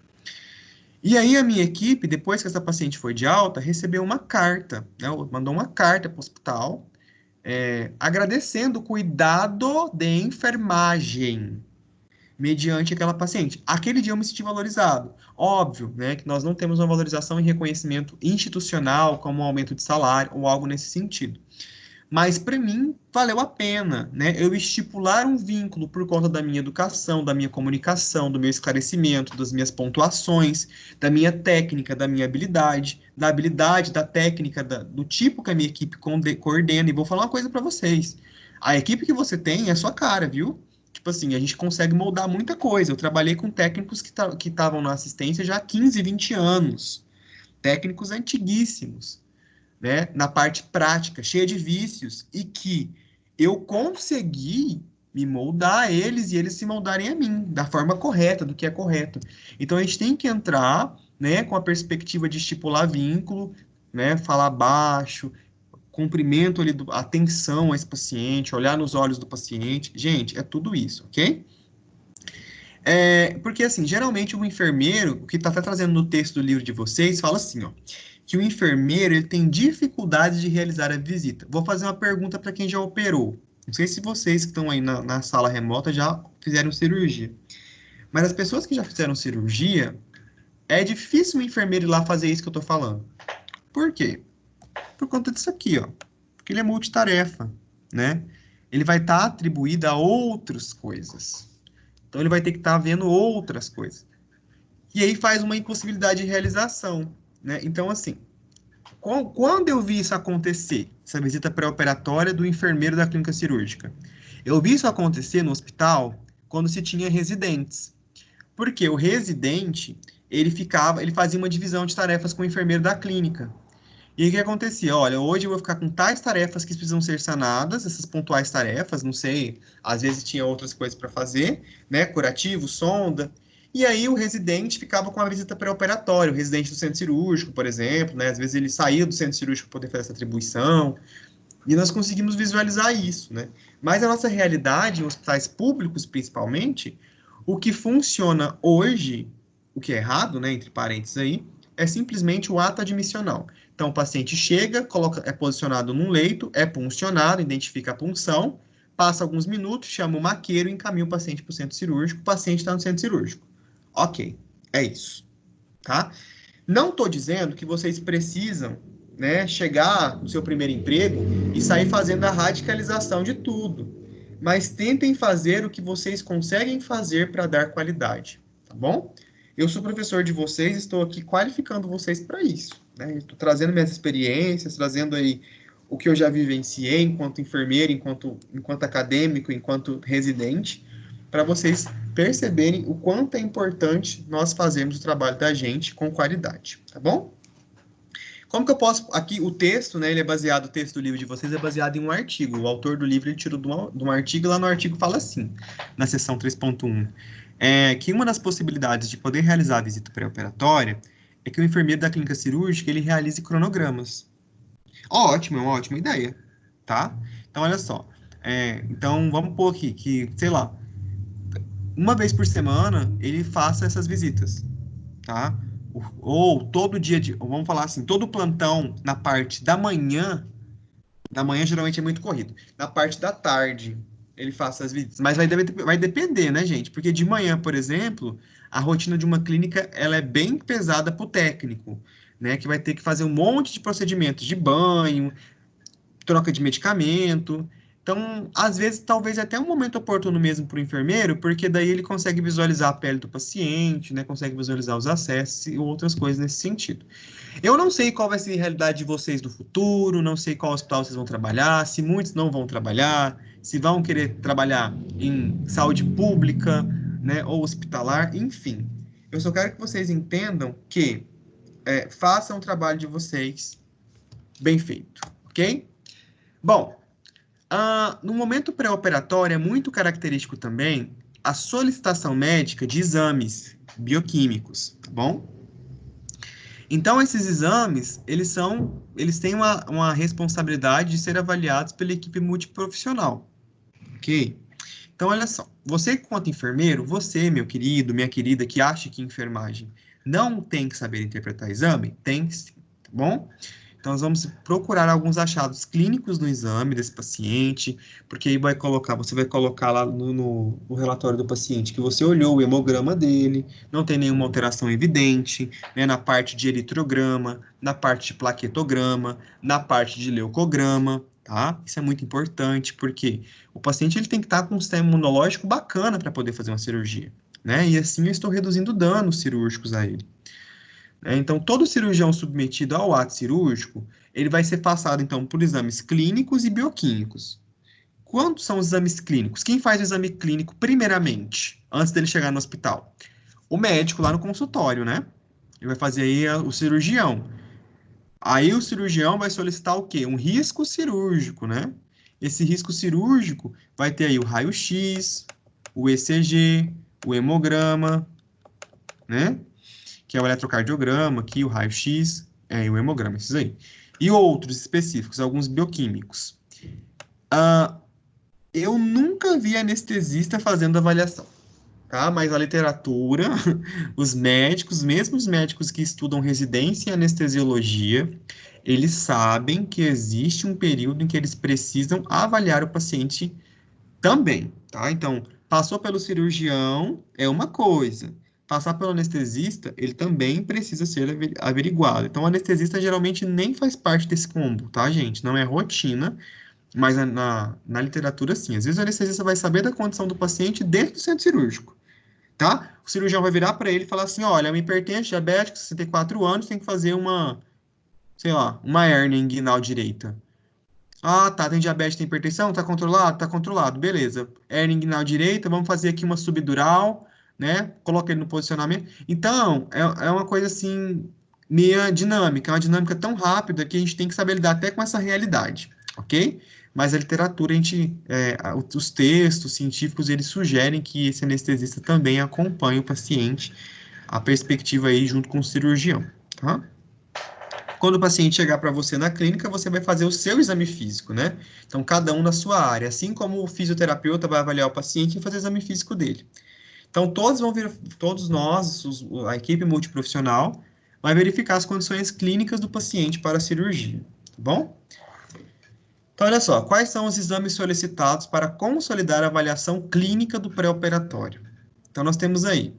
E aí a minha equipe, depois que essa paciente foi de alta, recebeu uma carta, né? Mandou uma carta para o hospital, agradecendo o cuidado de enfermagem mediante aquela paciente. Aquele dia eu me senti valorizado. Óbvio, né, que nós não temos uma valorização e reconhecimento institucional, como um aumento de salário ou algo nesse sentido. Mas para mim valeu a pena, né? Eu estipular um vínculo por conta da minha educação, da minha comunicação, do meu esclarecimento, das minhas pontuações, da minha técnica, da minha habilidade, da habilidade, da técnica, do tipo que a minha equipe coordena. E vou falar uma coisa para vocês: a equipe que você tem é a sua cara, viu? Tipo assim, a gente consegue moldar muita coisa. Eu trabalhei com técnicos que estavam na assistência já há 15, 20 anos, técnicos antiguíssimos, né, na parte prática, cheia de vícios, e que eu consegui me moldar a eles e eles se moldarem a mim, da forma correta, do que é correto. Então a gente tem que entrar, né, com a perspectiva de estipular vínculo, né, falar baixo, cumprimento ali, atenção a esse paciente, olhar nos olhos do paciente. Gente, é tudo isso, ok? Porque, assim, geralmente o enfermeiro, o que está até trazendo no texto do livro de vocês, fala assim, ó, que o enfermeiro ele tem dificuldade de realizar a visita. Vou fazer uma pergunta para quem já operou. Não sei se vocês que estão aí na sala remota já fizeram cirurgia, mas as pessoas que já fizeram cirurgia, é difícil o enfermeiro ir lá fazer isso que eu estou falando. Por quê? Por conta disso aqui, ó. Porque ele é multitarefa, né? Ele vai estar atribuído a outras coisas. Então ele vai ter que estar vendo outras coisas. E aí faz uma impossibilidade de realização, né? Então, assim, quando eu vi isso acontecer, essa visita pré-operatória do enfermeiro da clínica cirúrgica, eu vi isso acontecer no hospital quando se tinha residentes. Porque o residente, ele fazia uma divisão de tarefas com o enfermeiro da clínica. E aí o que acontecia? Olha, hoje eu vou ficar com tais tarefas que precisam ser sanadas, essas pontuais tarefas, não sei, às vezes tinha outras coisas para fazer, né? Curativo, sonda. E aí o residente ficava com a visita pré-operatória, o residente do centro cirúrgico, por exemplo, né? Às vezes ele saía do centro cirúrgico para poder fazer essa atribuição, e nós conseguimos visualizar isso, né? Mas a nossa realidade, em hospitais públicos principalmente, o que funciona hoje, o que é errado, né, entre parênteses aí, é simplesmente o ato admissional. Então, o paciente chega, é posicionado num leito, é puncionado, identifica a punção, passa alguns minutos, chama o maqueiro e encaminha o paciente para o centro cirúrgico, o paciente está no centro cirúrgico. Ok, é isso, tá? Não estou dizendo que vocês precisam, né, chegar no seu primeiro emprego e sair fazendo a radicalização de tudo, mas tentem fazer o que vocês conseguem fazer para dar qualidade, tá bom? Eu sou professor de vocês, estou aqui qualificando vocês para isso, né? Estou trazendo minhas experiências, trazendo aí o que eu já vivenciei enquanto enfermeiro, enquanto acadêmico, enquanto residente, para vocês perceberem o quanto é importante nós fazermos o trabalho da gente com qualidade, tá bom? Como que eu posso... Aqui, o texto, né, ele é baseado, o texto do livro de vocês é baseado em um artigo. O autor do livro, ele tirou de um artigo, e lá no artigo fala assim, na seção 3.1, que uma das possibilidades de poder realizar a visita pré-operatória é que o enfermeiro da clínica cirúrgica, ele realize cronogramas. Ótimo, é uma ótima ideia, tá? Então, olha só. Então, vamos pôr aqui que, sei lá, uma vez por semana ele faça essas visitas, tá? Ou todo dia vamos falar assim, todo plantão na parte da manhã geralmente é muito corrido. Na parte da tarde ele faça as visitas, mas vai depender, né, gente? Porque de manhã, por exemplo, a rotina de uma clínica ela é bem pesada para o técnico, né? Que vai ter que fazer um monte de procedimentos de banho, troca de medicamento. Então, às vezes, talvez até um momento oportuno mesmo para o enfermeiro, porque daí ele consegue visualizar a pele do paciente, né? Consegue visualizar os acessos e outras coisas nesse sentido. Eu não sei qual vai ser a realidade de vocês no futuro, não sei qual hospital vocês vão trabalhar, se muitos não vão trabalhar, se vão querer trabalhar em saúde pública, né? Ou hospitalar, enfim. Eu só quero que vocês entendam que façam o trabalho de vocês bem feito, ok? Bom, no momento pré-operatório é muito característico também a solicitação médica de exames bioquímicos, tá bom? Então, esses exames, eles têm uma responsabilidade de ser avaliados pela equipe multiprofissional, ok? Então, olha só, você quanto enfermeiro, você, meu querido, minha querida, que acha que enfermagem não tem que saber interpretar exame, tem sim, tá bom? Então, nós vamos procurar alguns achados clínicos no exame desse paciente, porque aí você vai colocar lá no relatório do paciente que você olhou o hemograma dele, não tem nenhuma alteração evidente, né, na parte de eritrograma, na parte de plaquetograma, na parte de leucograma, tá? Isso é muito importante, porque o paciente ele tem que estar com um sistema imunológico bacana para poder fazer uma cirurgia, né? E assim eu estou reduzindo danos cirúrgicos a ele. Então, todo cirurgião submetido ao ato cirúrgico, ele vai ser passado, então, por exames clínicos e bioquímicos. Quantos são os exames clínicos? Quem faz o exame clínico primeiramente, antes dele chegar no hospital? O médico lá no consultório, né? Ele vai fazer aí o cirurgião. Aí o cirurgião vai solicitar o quê? Um risco cirúrgico, né? Esse risco cirúrgico vai ter aí o raio-x, o ECG, o hemograma, né? Que é o eletrocardiograma, aqui o raio-x, e o hemograma, esses aí. E outros específicos, alguns bioquímicos. Eu nunca vi anestesista fazendo avaliação. tá? Mas a literatura, os médicos, mesmo os médicos que estudam residência em anestesiologia, eles sabem que existe um período em que eles precisam avaliar o paciente também, tá? Então, passou pelo cirurgião é uma coisa. Passar pelo anestesista, ele também precisa ser averiguado. Então, o anestesista geralmente nem faz parte desse combo, tá, gente? Não é rotina, mas na literatura, sim. Às vezes, o anestesista vai saber da condição do paciente dentro do centro cirúrgico, tá? O cirurgião vai virar para ele e falar assim: olha, é um hipertenso, diabético, 64 anos, tem que fazer uma, sei lá, uma hérnia inguinal direita. Ah, tá, tem diabetes, tem hipertensão, tá controlado? Tá controlado, beleza. Hernia inguinal direita, vamos fazer aqui uma subdural, né? Coloca ele no posicionamento. Então, é uma coisa assim, meio dinâmica, é uma dinâmica tão rápida que a gente tem que saber lidar até com essa realidade, ok? Mas a literatura, os textos científicos, eles sugerem que esse anestesista também acompanhe o paciente, a perspectiva aí junto com o cirurgião, tá? Quando o paciente chegar para você na clínica, você vai fazer o seu exame físico, né? Então, cada um na sua área, assim como o fisioterapeuta vai avaliar o paciente e fazer o exame físico dele. Então, todos nós, a equipe multiprofissional, vai verificar as condições clínicas do paciente para a cirurgia, tá bom? Então, olha só, quais são os exames solicitados para consolidar a avaliação clínica do pré-operatório? Então, nós temos aí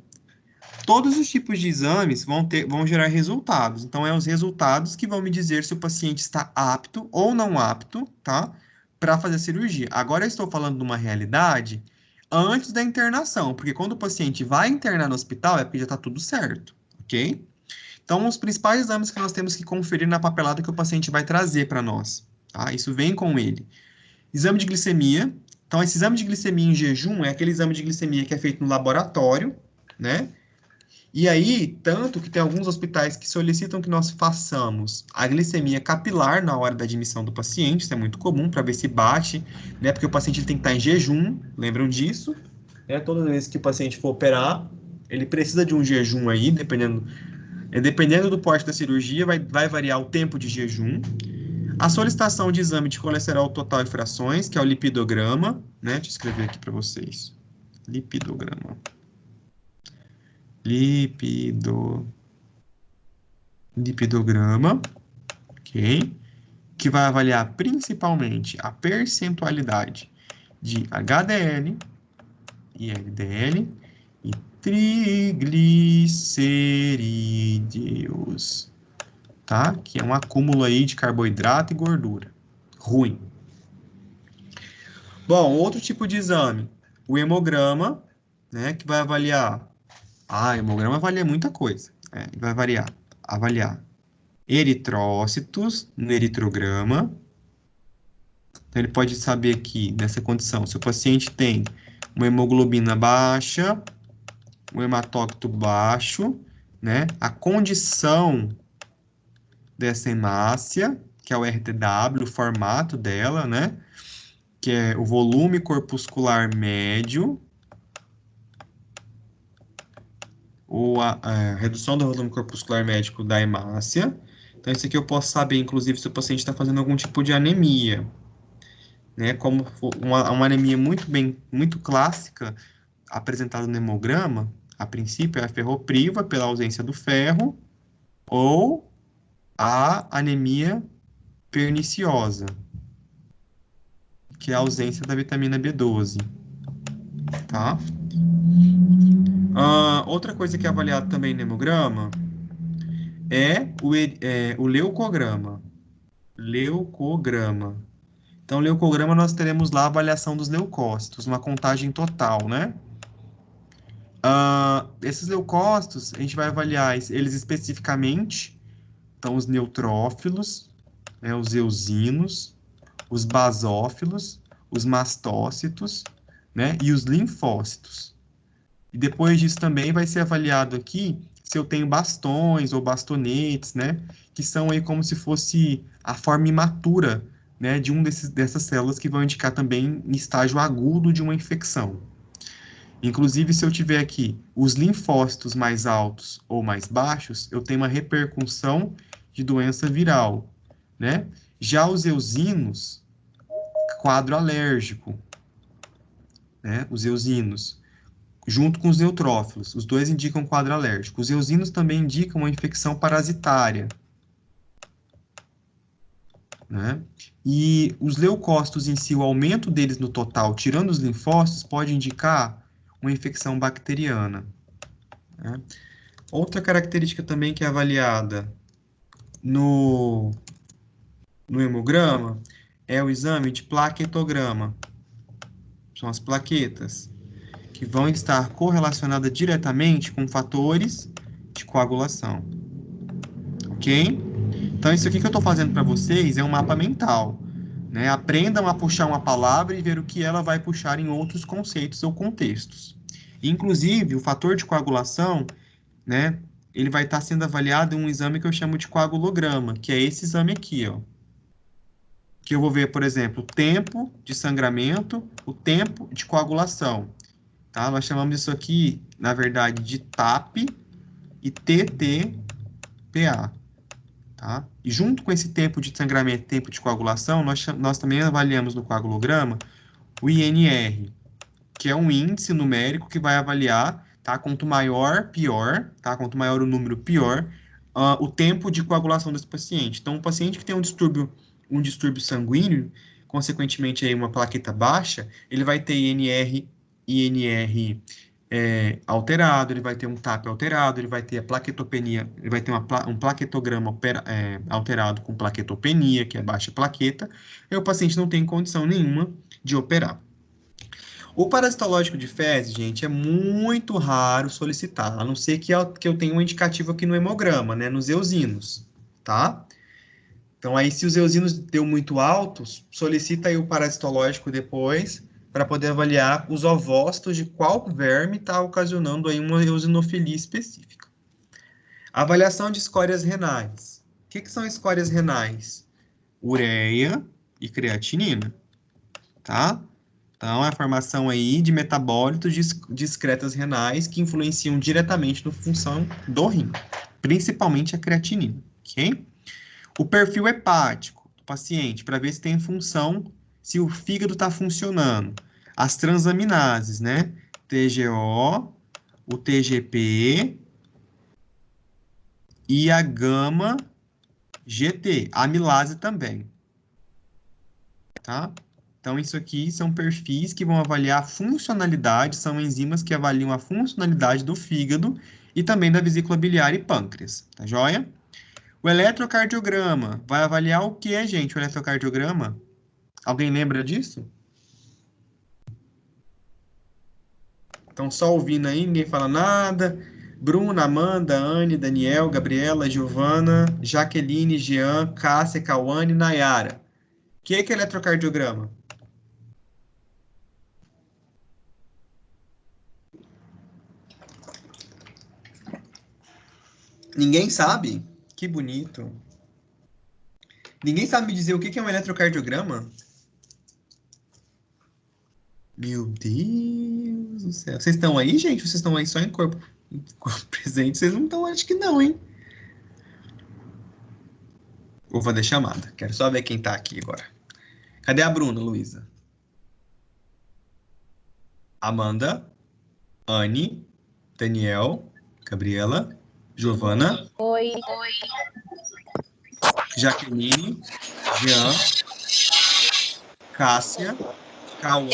todos os tipos de exames vão gerar resultados. Então, é os resultados que vão me dizer se o paciente está apto ou não apto, tá? Para fazer a cirurgia. Agora, eu estou falando de uma realidade antes da internação, porque quando o paciente vai internar no hospital, é porque já está tudo certo, ok? Então, os principais exames que nós temos que conferir na papelada que o paciente vai trazer para nós, tá? Isso vem com ele. Exame de glicemia. Então, esse exame de glicemia em jejum é aquele exame de glicemia que é feito no laboratório, né? E aí, tanto que tem alguns hospitais que solicitam que nós façamos a glicemia capilar na hora da admissão do paciente, isso é muito comum para ver se bate, né? Porque o paciente tem que estar em jejum, lembram disso? Todas as vezes que o paciente for operar, ele precisa de um jejum aí, dependendo do porte da cirurgia, vai variar o tempo de jejum. A solicitação de exame de colesterol total e frações, que é o lipidograma, né? Deixa eu escrever aqui para vocês. Lipidograma. Lipidograma, ok? Que vai avaliar principalmente a percentualidade de HDL e LDL e triglicerídeos, tá? Que é um acúmulo aí de carboidrato e gordura. Ruim. Bom, outro tipo de exame, o hemograma, né? Que vai avaliar. Ah, hemograma avalia muita coisa. Vai avaliar eritrócitos no eritrograma. Então, ele pode saber aqui, nessa condição, se o paciente tem uma hemoglobina baixa, um hematócrito baixo, né? A condição dessa hemácia, que é o RTW, o formato dela, né? Que é o volume corpuscular médio, ou a redução do volume corpuscular médio da hemácia. Então, isso aqui eu posso saber, inclusive, se o paciente está fazendo algum tipo de anemia, né? Como uma anemia muito clássica, apresentada no hemograma, a princípio é a ferropriva pela ausência do ferro, ou a anemia perniciosa, que é a ausência da vitamina B12, tá? Outra coisa que é avaliada também no hemograma é o leucograma. Leucograma. Então, leucograma, nós teremos lá a avaliação dos leucócitos, uma contagem total, né? Esses leucócitos, a gente vai avaliar eles especificamente, então os neutrófilos, né, os eosinos, os basófilos, os mastócitos, né, e os linfócitos. E depois disso também vai ser avaliado aqui se eu tenho bastões ou bastonetes, né, que são aí como se fosse a forma imatura, né, de dessas células que vão indicar também em estágio agudo de uma infecção. Inclusive, se eu tiver aqui os linfócitos mais altos ou mais baixos, eu tenho uma repercussão de doença viral, né? Já os eosinos, quadro alérgico, né? Os eosinos. junto com os neutrófilos. Os dois indicam quadro alérgico. Os eosinos também indicam uma infecção parasitária, né? E os leucócitos em si, o aumento deles no total, tirando os linfócitos, pode indicar uma infecção bacteriana, né? Outra característica também que é avaliada no hemograma é o exame de plaquetograma. São as plaquetas, que vão estar correlacionadas diretamente com fatores de coagulação, ok? Então, isso aqui que eu estou fazendo para vocês é um mapa mental, né? Aprendam a puxar uma palavra e ver o que ela vai puxar em outros conceitos ou contextos. Inclusive, o fator de coagulação, né? Ele vai estar sendo avaliado em um exame que eu chamo de coagulograma, que é esse exame aqui, ó. Que eu vou ver, por exemplo, o tempo de sangramento, o tempo de coagulação, tá? Nós chamamos isso aqui, na verdade, de TAP e TTPA, tá? E junto com esse tempo de sangramento e tempo de coagulação, nós também avaliamos no coagulograma o INR, que é um índice numérico que vai avaliar, tá? Quanto maior, pior, tá? Quanto maior o número, pior, o tempo de coagulação desse paciente. Então, um paciente que tem um distúrbio sanguíneo, consequentemente aí uma plaqueta baixa, ele vai ter INR alterado, ele vai ter um TAP alterado, ele vai ter a plaquetopenia, ele vai ter um plaquetograma alterado com plaquetopenia, que é baixa plaqueta, e o paciente não tem condição nenhuma de operar. O parasitológico de fezes, gente, é muito raro solicitar, a não ser que eu tenha um indicativo aqui no hemograma, né, nos eosinos, tá? Então, aí, se os eosinos deu muito altos, solicita aí o parasitológico depois, para poder avaliar os ovócitos de qual verme está ocasionando aí uma eosinofilia específica. Avaliação de escórias renais. O que são escórias renais? Ureia e creatinina, tá? Então, é a formação aí de metabólitos discretas renais que influenciam diretamente na função do rim, principalmente a creatinina, ok? O perfil hepático do paciente, para ver se tem função, se o fígado está funcionando. As transaminases, né? TGO, o TGP e a gama GT, a amilase também, tá? Então, isso aqui são perfis que vão avaliar a funcionalidade, são enzimas que avaliam a funcionalidade do fígado e também da vesícula biliar e pâncreas, tá joia? O eletrocardiograma vai avaliar o que, gente, o eletrocardiograma? Alguém lembra disso? Então, só ouvindo aí, ninguém fala nada. Bruna, Amanda, Anne, Daniel, Gabriela, Giovana, Jaqueline, Jean, Cássia, Cauane, Nayara. O que é eletrocardiograma? Ninguém sabe? Que bonito. Ninguém sabe me dizer o que é um eletrocardiograma? Meu Deus do céu. Vocês estão aí, gente? Vocês estão aí só em corpo presente? Vocês não estão? Acho que não, hein? Vou fazer chamada. Quero só ver quem tá aqui agora. Cadê a Bruna, Luísa? Amanda, Anne, Daniel, Gabriela, Giovana, Oi. Jaqueline, Jean, Cássia, Cauã.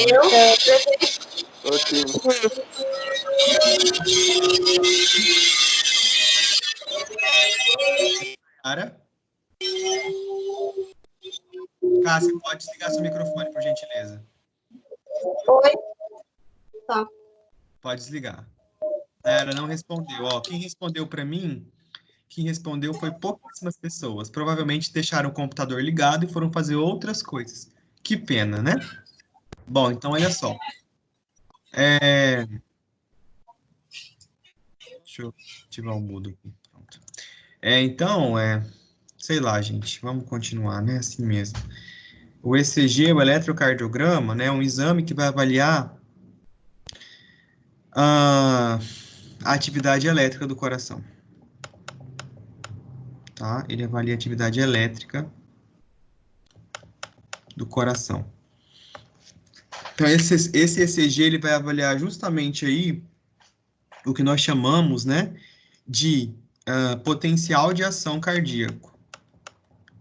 Cara. Cássia, pode desligar seu microfone, por gentileza. Oi. Tá. Pode desligar. Ela não respondeu. Ó, quem respondeu para mim, quem respondeu foi pouquíssimas pessoas. Provavelmente deixaram o computador ligado e foram fazer outras coisas. Que pena, né? Bom, então olha só. Deixa eu ativar o mudo aqui. Pronto. Então, sei lá, gente, vamos continuar, né? Assim mesmo. O ECG, o eletrocardiograma, né? É um exame que vai avaliar a atividade elétrica do coração. Tá? Ele avalia a atividade elétrica do coração. Então, esse ECG, ele vai avaliar justamente aí o que nós chamamos, né, de potencial de ação cardíaco,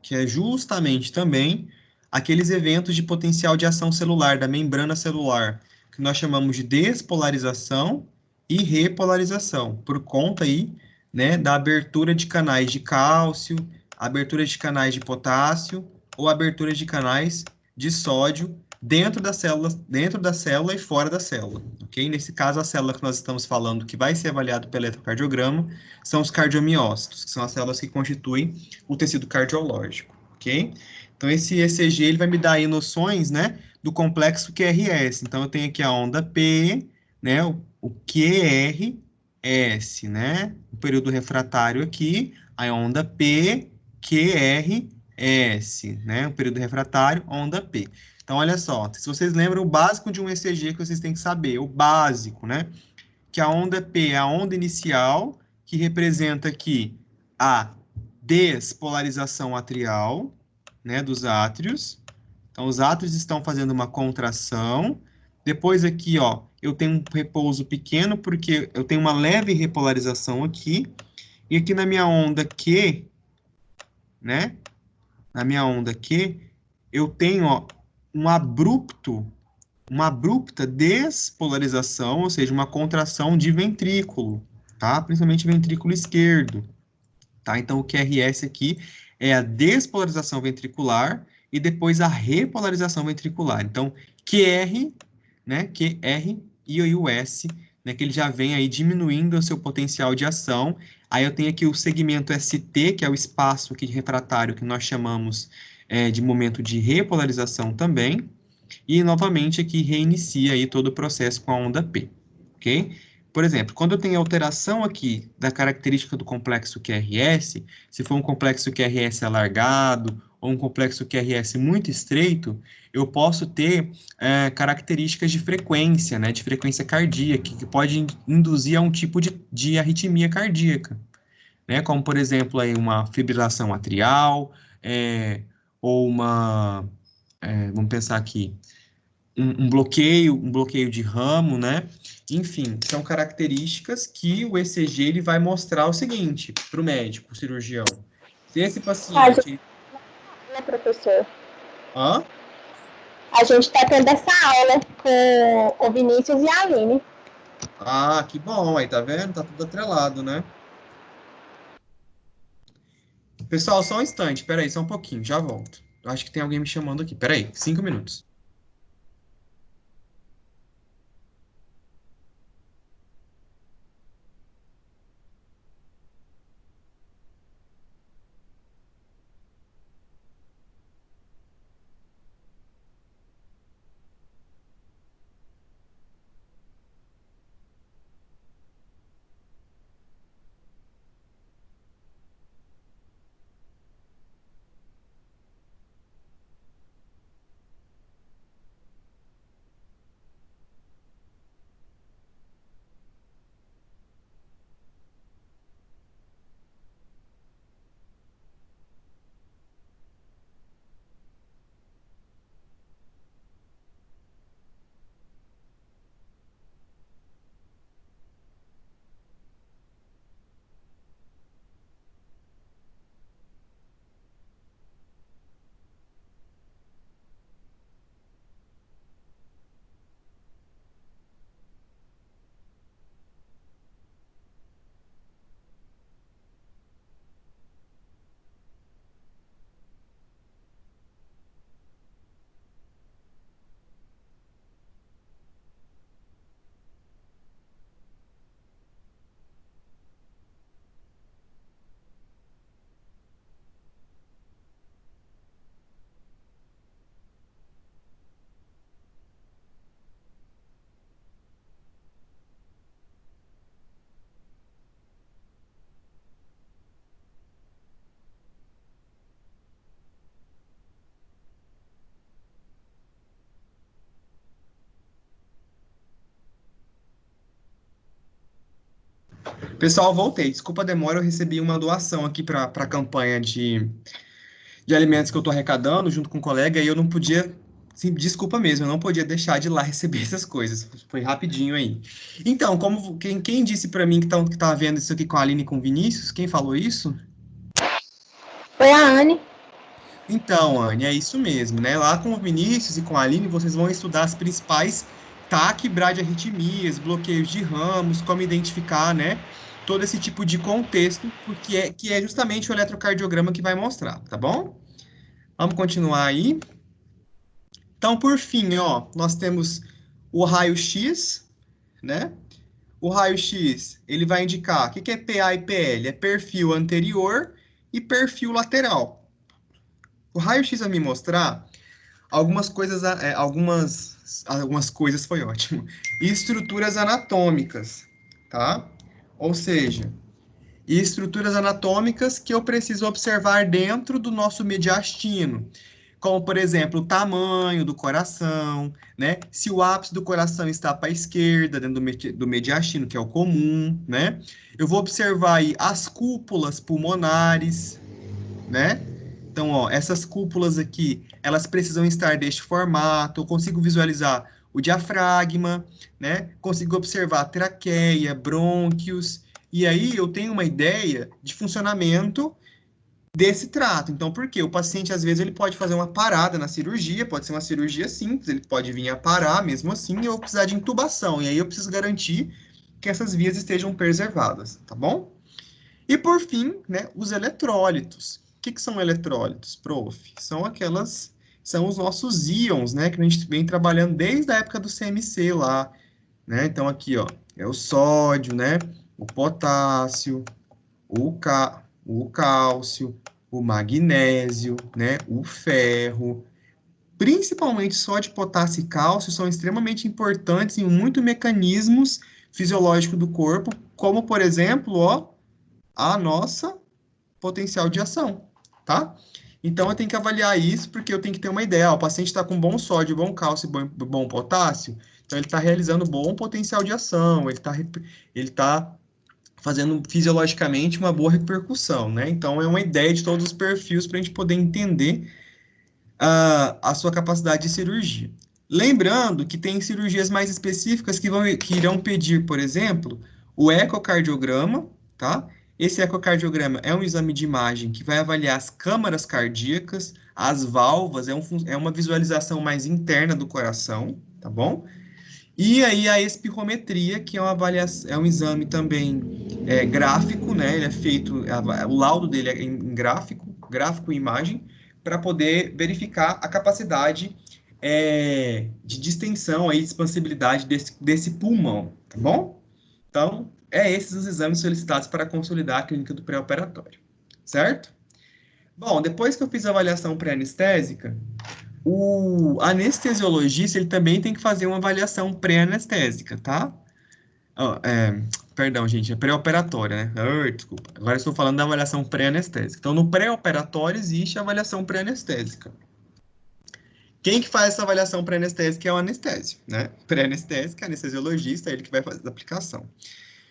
que é justamente também aqueles eventos de potencial de ação celular, da membrana celular, que nós chamamos de despolarização e repolarização, por conta aí, né, da abertura de canais de cálcio, abertura de canais de potássio ou abertura de canais de sódio dentro da célula e fora da célula, ok? Nesse caso, a célula que nós estamos falando, que vai ser avaliado pelo eletrocardiograma, são os cardiomiócitos, que são as células que constituem o tecido cardiológico, ok? Então, esse ECG, ele vai me dar aí noções, né, do complexo QRS. Então, eu tenho aqui a onda P, né, o QRS, né, o período refratário aqui, a onda P, QRS, né, o período refratário, onda P. Então, olha só, se vocês lembram o básico de um ECG que vocês têm que saber, o básico, né, que a onda P é a onda inicial, que representa aqui a despolarização atrial, né, dos átrios. Então, os átrios estão fazendo uma contração. Depois aqui, ó, eu tenho um repouso pequeno, porque eu tenho uma leve repolarização aqui. E aqui na minha onda Q, né, na minha onda Q, eu tenho, ó, uma abrupta despolarização, ou seja, uma contração de ventrículo, tá? Principalmente ventrículo esquerdo, tá? Então, o QRS aqui é a despolarização ventricular e depois a repolarização ventricular. Então, QR, né? QR e o S, né? Que ele já vem aí diminuindo o seu potencial de ação. Aí eu tenho aqui o segmento ST, que é o espaço aqui de refratário que nós chamamos de momento de repolarização também. E, novamente, aqui reinicia aí todo o processo com a onda P, ok? Por exemplo, quando eu tenho alteração aqui da característica do complexo QRS, se for um complexo QRS alargado ou um complexo QRS muito estreito, eu posso ter características de frequência, né, de frequência cardíaca, que pode induzir a um tipo de arritmia cardíaca, né, como, por exemplo, aí uma fibrilação atrial, ou uma, vamos pensar aqui, um bloqueio de ramo, né? Enfim, são características que o ECG ele vai mostrar o seguinte para o médico, o cirurgião. Se esse paciente. Né, professor? Hã? A gente está tendo essa aula com o Vinícius e a Aline. Ah, que bom, aí tá vendo? Tá tudo atrelado, né? Pessoal, só um instante, peraí, só um pouquinho, já volto. Acho que tem alguém me chamando aqui. Peraí, 5 minutos. Pessoal, voltei. Desculpa a demora, eu recebi uma doação aqui para a campanha de alimentos que eu estou arrecadando junto com um colega e eu não podia Sim, desculpa mesmo, eu não podia deixar de ir lá receber essas coisas. Foi rapidinho aí. Então, quem disse para mim que tá vendo isso aqui com a Aline e com o Vinícius? Quem falou isso? Foi a Anne. Então, Anne, é isso mesmo, né? Lá com o Vinícius e com a Aline, vocês vão estudar as principais TAC, bradiarritmias, bloqueios de ramos, como identificar, né? Todo esse tipo de contexto, porque que é justamente o eletrocardiograma que vai mostrar, tá bom? Vamos continuar aí. Então, por fim, ó, nós temos o raio-x, né? O raio-x, ele vai indicar o que é PA e PL? É perfil anterior e perfil lateral. O raio-x vai me mostrar algumas coisas, algumas coisas foi ótimo. Estruturas anatômicas, tá? Ou seja, estruturas anatômicas que eu preciso observar dentro do nosso mediastino, como, por exemplo, o tamanho do coração, né? Se o ápice do coração está para a esquerda, dentro do mediastino, que é o comum, né? Eu vou observar aí as cúpulas pulmonares, né? Então, ó, essas cúpulas aqui, elas precisam estar deste formato. Eu consigo visualizar o diafragma, né? Consigo observar a traqueia, brônquios, e aí eu tenho uma ideia de funcionamento desse trato. Então, por quê? O paciente, às vezes, ele pode fazer uma parada na cirurgia, pode ser uma cirurgia simples, ele pode vir a parar mesmo assim, e eu precisar de intubação. E aí eu preciso garantir que essas vias estejam preservadas, tá bom? E por fim, né, os eletrólitos. O que são eletrólitos, prof? São os nossos íons, né, que a gente vem trabalhando desde a época do CMC lá, né? Então aqui, ó, é o sódio, né, o potássio, o cálcio, o magnésio, né, o ferro. Principalmente sódio, potássio e cálcio são extremamente importantes em muitos mecanismos fisiológicos do corpo, como por exemplo, ó, a nossa potencial de ação, tá? Então eu tenho que avaliar isso porque eu tenho que ter uma ideia. Ó, o paciente está com bom sódio, bom cálcio, bom potássio, então ele está realizando bom potencial de ação, ele tá fazendo fisiologicamente uma boa repercussão, né? Então é uma ideia de todos os perfis para a gente poder entender a sua capacidade de cirurgia. Lembrando que tem cirurgias mais específicas que irão pedir, por exemplo, o ecocardiograma, tá? Esse ecocardiograma é um exame de imagem que vai avaliar as câmaras cardíacas, as válvulas, é uma visualização mais interna do coração, tá bom? E aí a espirrometria, que é uma avaliação, é um exame também gráfico, né? Ele é feito, o laudo dele é em gráfico e imagem, para poder verificar a capacidade de distensão e expansibilidade desse pulmão, tá bom? Então, esses os exames solicitados para consolidar a clínica do pré-operatório, certo? Bom, depois que eu fiz a avaliação pré-anestésica, o anestesiologista, ele também tem que fazer uma avaliação pré-anestésica, tá? Ó, perdão, gente, é pré-operatória, né? Ai, desculpa. Agora eu estou falando da avaliação pré-anestésica. Então, no pré-operatório existe a avaliação pré-anestésica. Quem que faz essa avaliação pré-anestésica é o anestésio, né? Pré-anestésica, anestesiologista, é ele que vai fazer a aplicação.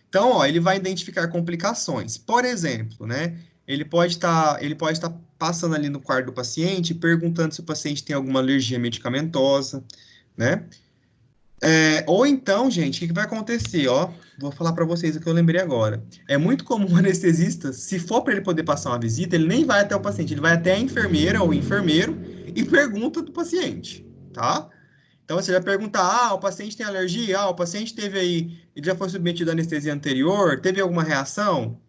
Então, ó, ele vai identificar complicações. Por exemplo, né? Ele pode estar passando ali no quarto do paciente, perguntando se o paciente tem alguma alergia medicamentosa, né? Ou então, gente, o que vai acontecer? Ó, vou falar para vocês o que eu lembrei agora. É muito comum o anestesista, se for para ele poder passar uma visita, ele nem vai até o paciente, ele vai até a enfermeira ou o enfermeiro e pergunta do paciente, tá? Então você vai perguntar: o paciente tem alergia? O paciente teve aí, ele já foi submetido à anestesia anterior? Teve alguma reação?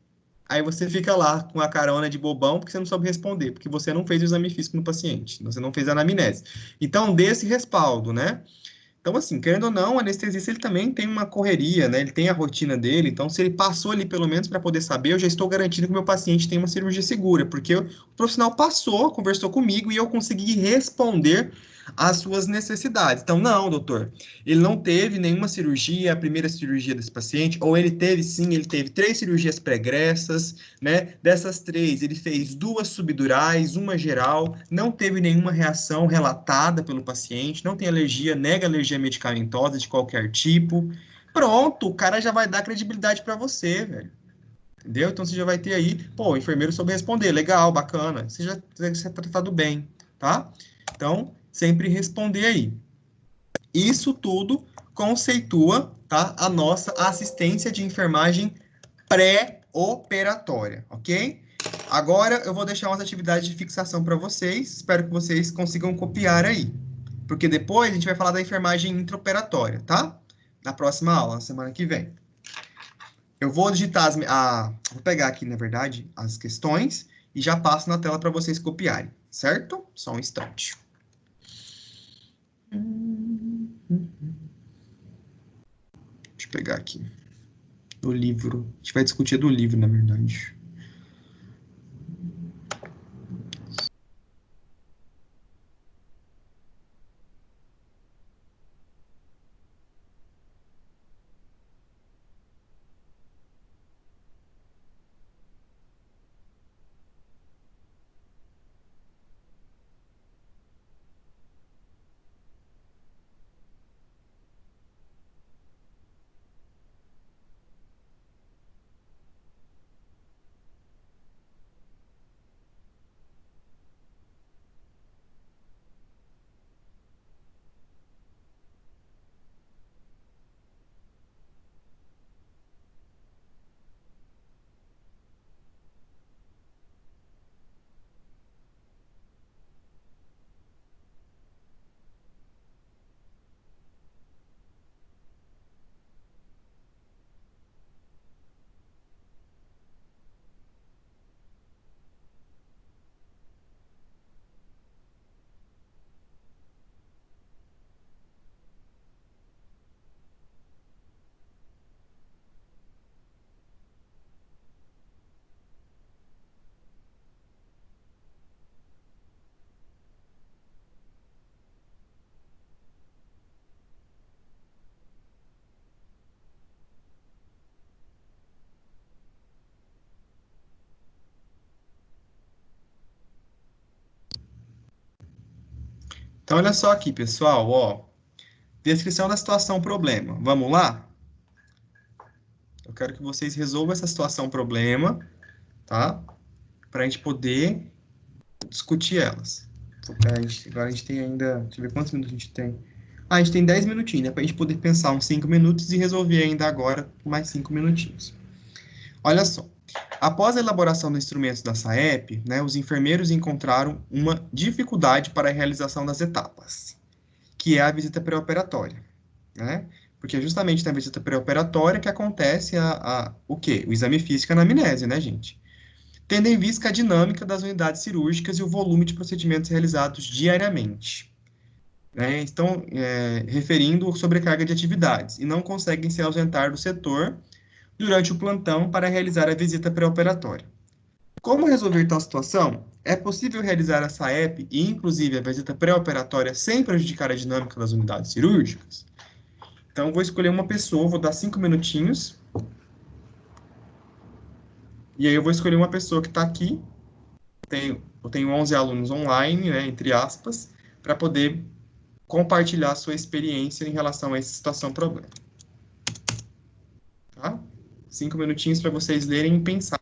Aí você fica lá com a carona de bobão porque você não soube responder, porque você não fez o exame físico no paciente, você não fez a anamnese. Então, dê esse respaldo, né? Então, assim, querendo ou não, o anestesista ele também tem uma correria, né? Ele tem a rotina dele. Então, se ele passou ali pelo menos para poder saber, eu já estou garantindo que o meu paciente tem uma cirurgia segura, porque o profissional passou, conversou comigo e eu consegui responder às suas necessidades. Então, não, doutor, ele não teve nenhuma cirurgia, a primeira cirurgia desse paciente, ou ele teve sim, ele teve 3 cirurgias pregressas, né? Dessas 3, ele fez 2 subdurais, uma geral, não teve nenhuma reação relatada pelo paciente, não tem alergia, nega alergia medicamentosa de qualquer tipo. Pronto, o cara já vai dar credibilidade para você, velho. Entendeu? Então você já vai ter aí, pô, o enfermeiro soube responder, legal, bacana, você já está tratado bem, tá? Então, sempre responder aí. Isso tudo conceitua, tá, a nossa assistência de enfermagem pré-operatória, ok? Agora eu vou deixar umas atividades de fixação para vocês, espero que vocês consigam copiar aí, porque depois a gente vai falar da enfermagem intraoperatória, tá? Na próxima aula, na semana que vem. Eu vou digitar vou pegar aqui, na verdade, as questões e já passo na tela para vocês copiarem, certo? Só um instante. Deixa eu pegar aqui. Do livro. A gente vai discutir do livro, na verdade. Então, olha só aqui, pessoal, ó. Descrição da situação problema. Vamos lá? Eu quero que vocês resolvam essa situação problema, tá? Para a gente poder discutir elas. Agora a gente tem ainda. Deixa eu ver quantos minutos a gente tem. Ah, a gente tem 10 minutinhos, né? Para a gente poder pensar uns 5 minutos e resolver ainda agora mais 5 minutinhos. Olha só. Após a elaboração dos instrumentos da SAEP, né, os enfermeiros encontraram uma dificuldade para a realização das etapas, que é a visita pré-operatória, né? Porque é justamente na visita pré-operatória que acontece o quê? O exame físico e a anamnese, né, gente? Tendo em vista a dinâmica das unidades cirúrgicas e o volume de procedimentos realizados diariamente, né? Estão referindo sobrecarga de atividades e não conseguem se ausentar do setor durante o plantão para realizar a visita pré-operatória. Como resolver tal situação? É possível realizar a SAEP e, inclusive, a visita pré-operatória sem prejudicar a dinâmica das unidades cirúrgicas? Então, vou escolher uma pessoa, vou dar 5 minutinhos. E aí eu vou escolher uma pessoa que está aqui. Eu tenho 11 alunos online, né, entre aspas, para poder compartilhar a sua experiência em relação a essa situação problema. Tá? 5 minutinhos para vocês lerem e pensar.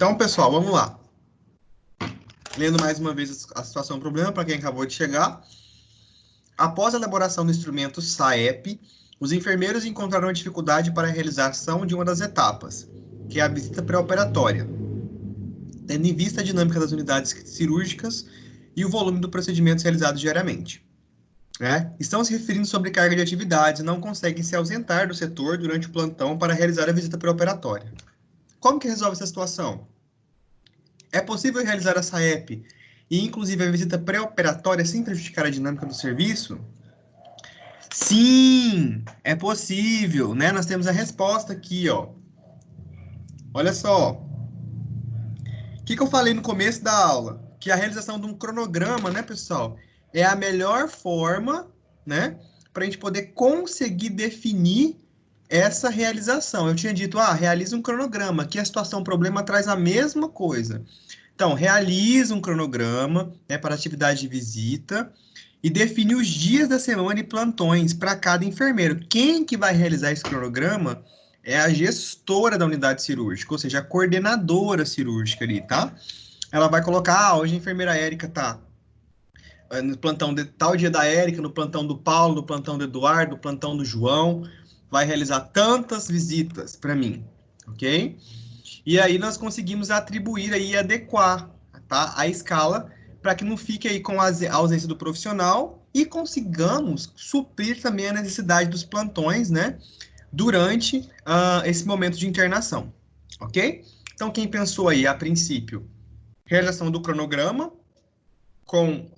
Então, pessoal, vamos lá. Lendo mais uma vez a situação do problema, para quem acabou de chegar. Após a elaboração do instrumento SAEP, os enfermeiros encontraram dificuldade para a realização de uma das etapas, que é a visita pré-operatória, tendo em vista a dinâmica das unidades cirúrgicas e o volume do procedimento realizado diariamente. Estão se referindo sobre carga de atividades e não conseguem se ausentar do setor durante o plantão para realizar a visita pré-operatória. Como que resolve essa situação? É possível realizar a SAEP e, inclusive, a visita pré-operatória sem prejudicar a dinâmica do serviço? Sim, é possível, né? Nós temos a resposta aqui, ó. Olha só. O que eu falei no começo da aula? Que a realização de um cronograma, né, pessoal, é a melhor forma, né, para a gente poder conseguir definir essa realização. Eu tinha dito, realiza um cronograma. Aqui a situação, o problema traz a mesma coisa. Então, realiza um cronograma, né, para atividade de visita e define os dias da semana e plantões para cada enfermeiro. Quem que vai realizar esse cronograma é a gestora da unidade cirúrgica, ou seja, a coordenadora cirúrgica ali, tá? Ela vai colocar, hoje a enfermeira Érica tá no plantão de tal dia da Érica, no plantão do Paulo, no plantão do Eduardo, no plantão do João, vai realizar tantas visitas para mim, ok? E aí nós conseguimos atribuir aí e adequar, tá, a escala para que não fique aí com a ausência do profissional e consigamos suprir também a necessidade dos plantões, né, durante esse momento de internação, ok? Então, quem pensou aí, a princípio, realização do cronograma,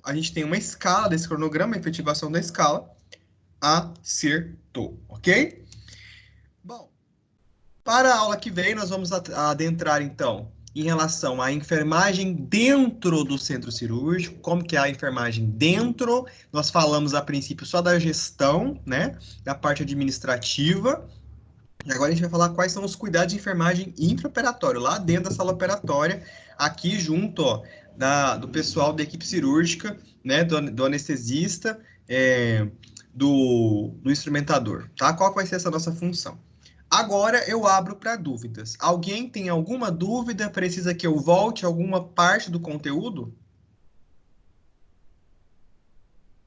a gente tem uma escala desse cronograma, a efetivação da escala, acertou, ok? Bom, para a aula que vem, nós vamos adentrar, então, em relação à enfermagem dentro do centro cirúrgico, como que é a enfermagem dentro. Nós falamos, a princípio, só da gestão, né, da parte administrativa. E agora a gente vai falar quais são os cuidados de enfermagem intraoperatório, lá dentro da sala operatória, aqui junto, ó, do pessoal da equipe cirúrgica, né, do anestesista, do instrumentador, tá? Qual vai ser essa nossa função? Agora eu abro para dúvidas. Alguém tem alguma dúvida? Precisa que eu volte a alguma parte do conteúdo?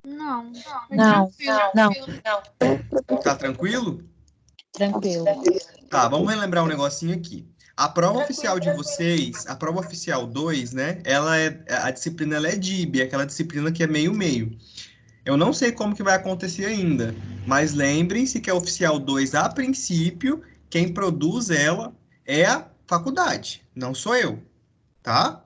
Não. Não. Tá tranquilo? Tranquilo. Tá, vamos relembrar um negocinho aqui. A prova oficial de vocês, a prova oficial 2, né? A disciplina ela é DIB, aquela disciplina que é meio-meio. Eu não sei como que vai acontecer ainda, mas lembrem-se que a oficial 2, a princípio, quem produz ela é a faculdade, não sou eu, tá?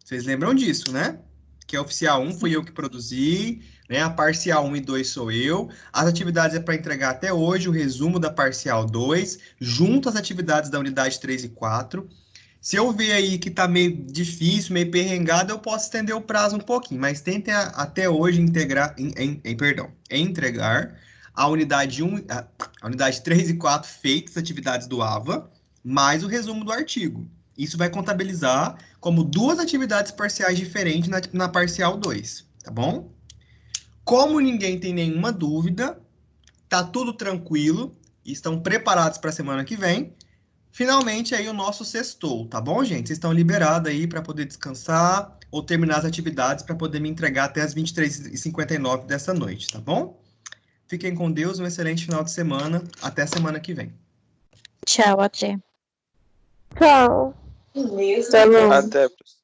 Vocês lembram disso, né? Que a oficial 1 fui eu que produzi, né? A parcial 1 e 2 sou eu. As atividades é para entregar até hoje o resumo da parcial 2, junto às atividades da unidade 3 e 4. Se eu ver aí que tá meio difícil, meio perrengado, eu posso estender o prazo um pouquinho, mas tentem até hoje entregar a unidade 1, a unidade 3 e 4 feitas, atividades do AVA, mais o resumo do artigo. Isso vai contabilizar como 2 atividades parciais diferentes na parcial 2, tá bom? Como ninguém tem nenhuma dúvida, tá tudo tranquilo, estão preparados para a semana que vem, finalmente aí o nosso sextou, tá bom, gente? Vocês estão liberados aí para poder descansar ou terminar as atividades para poder me entregar até as 23h59 dessa noite, tá bom? Fiquem com Deus, um excelente final de semana. Até a semana que vem. Tchau, até. Tchau. Tá bom. Até, professor.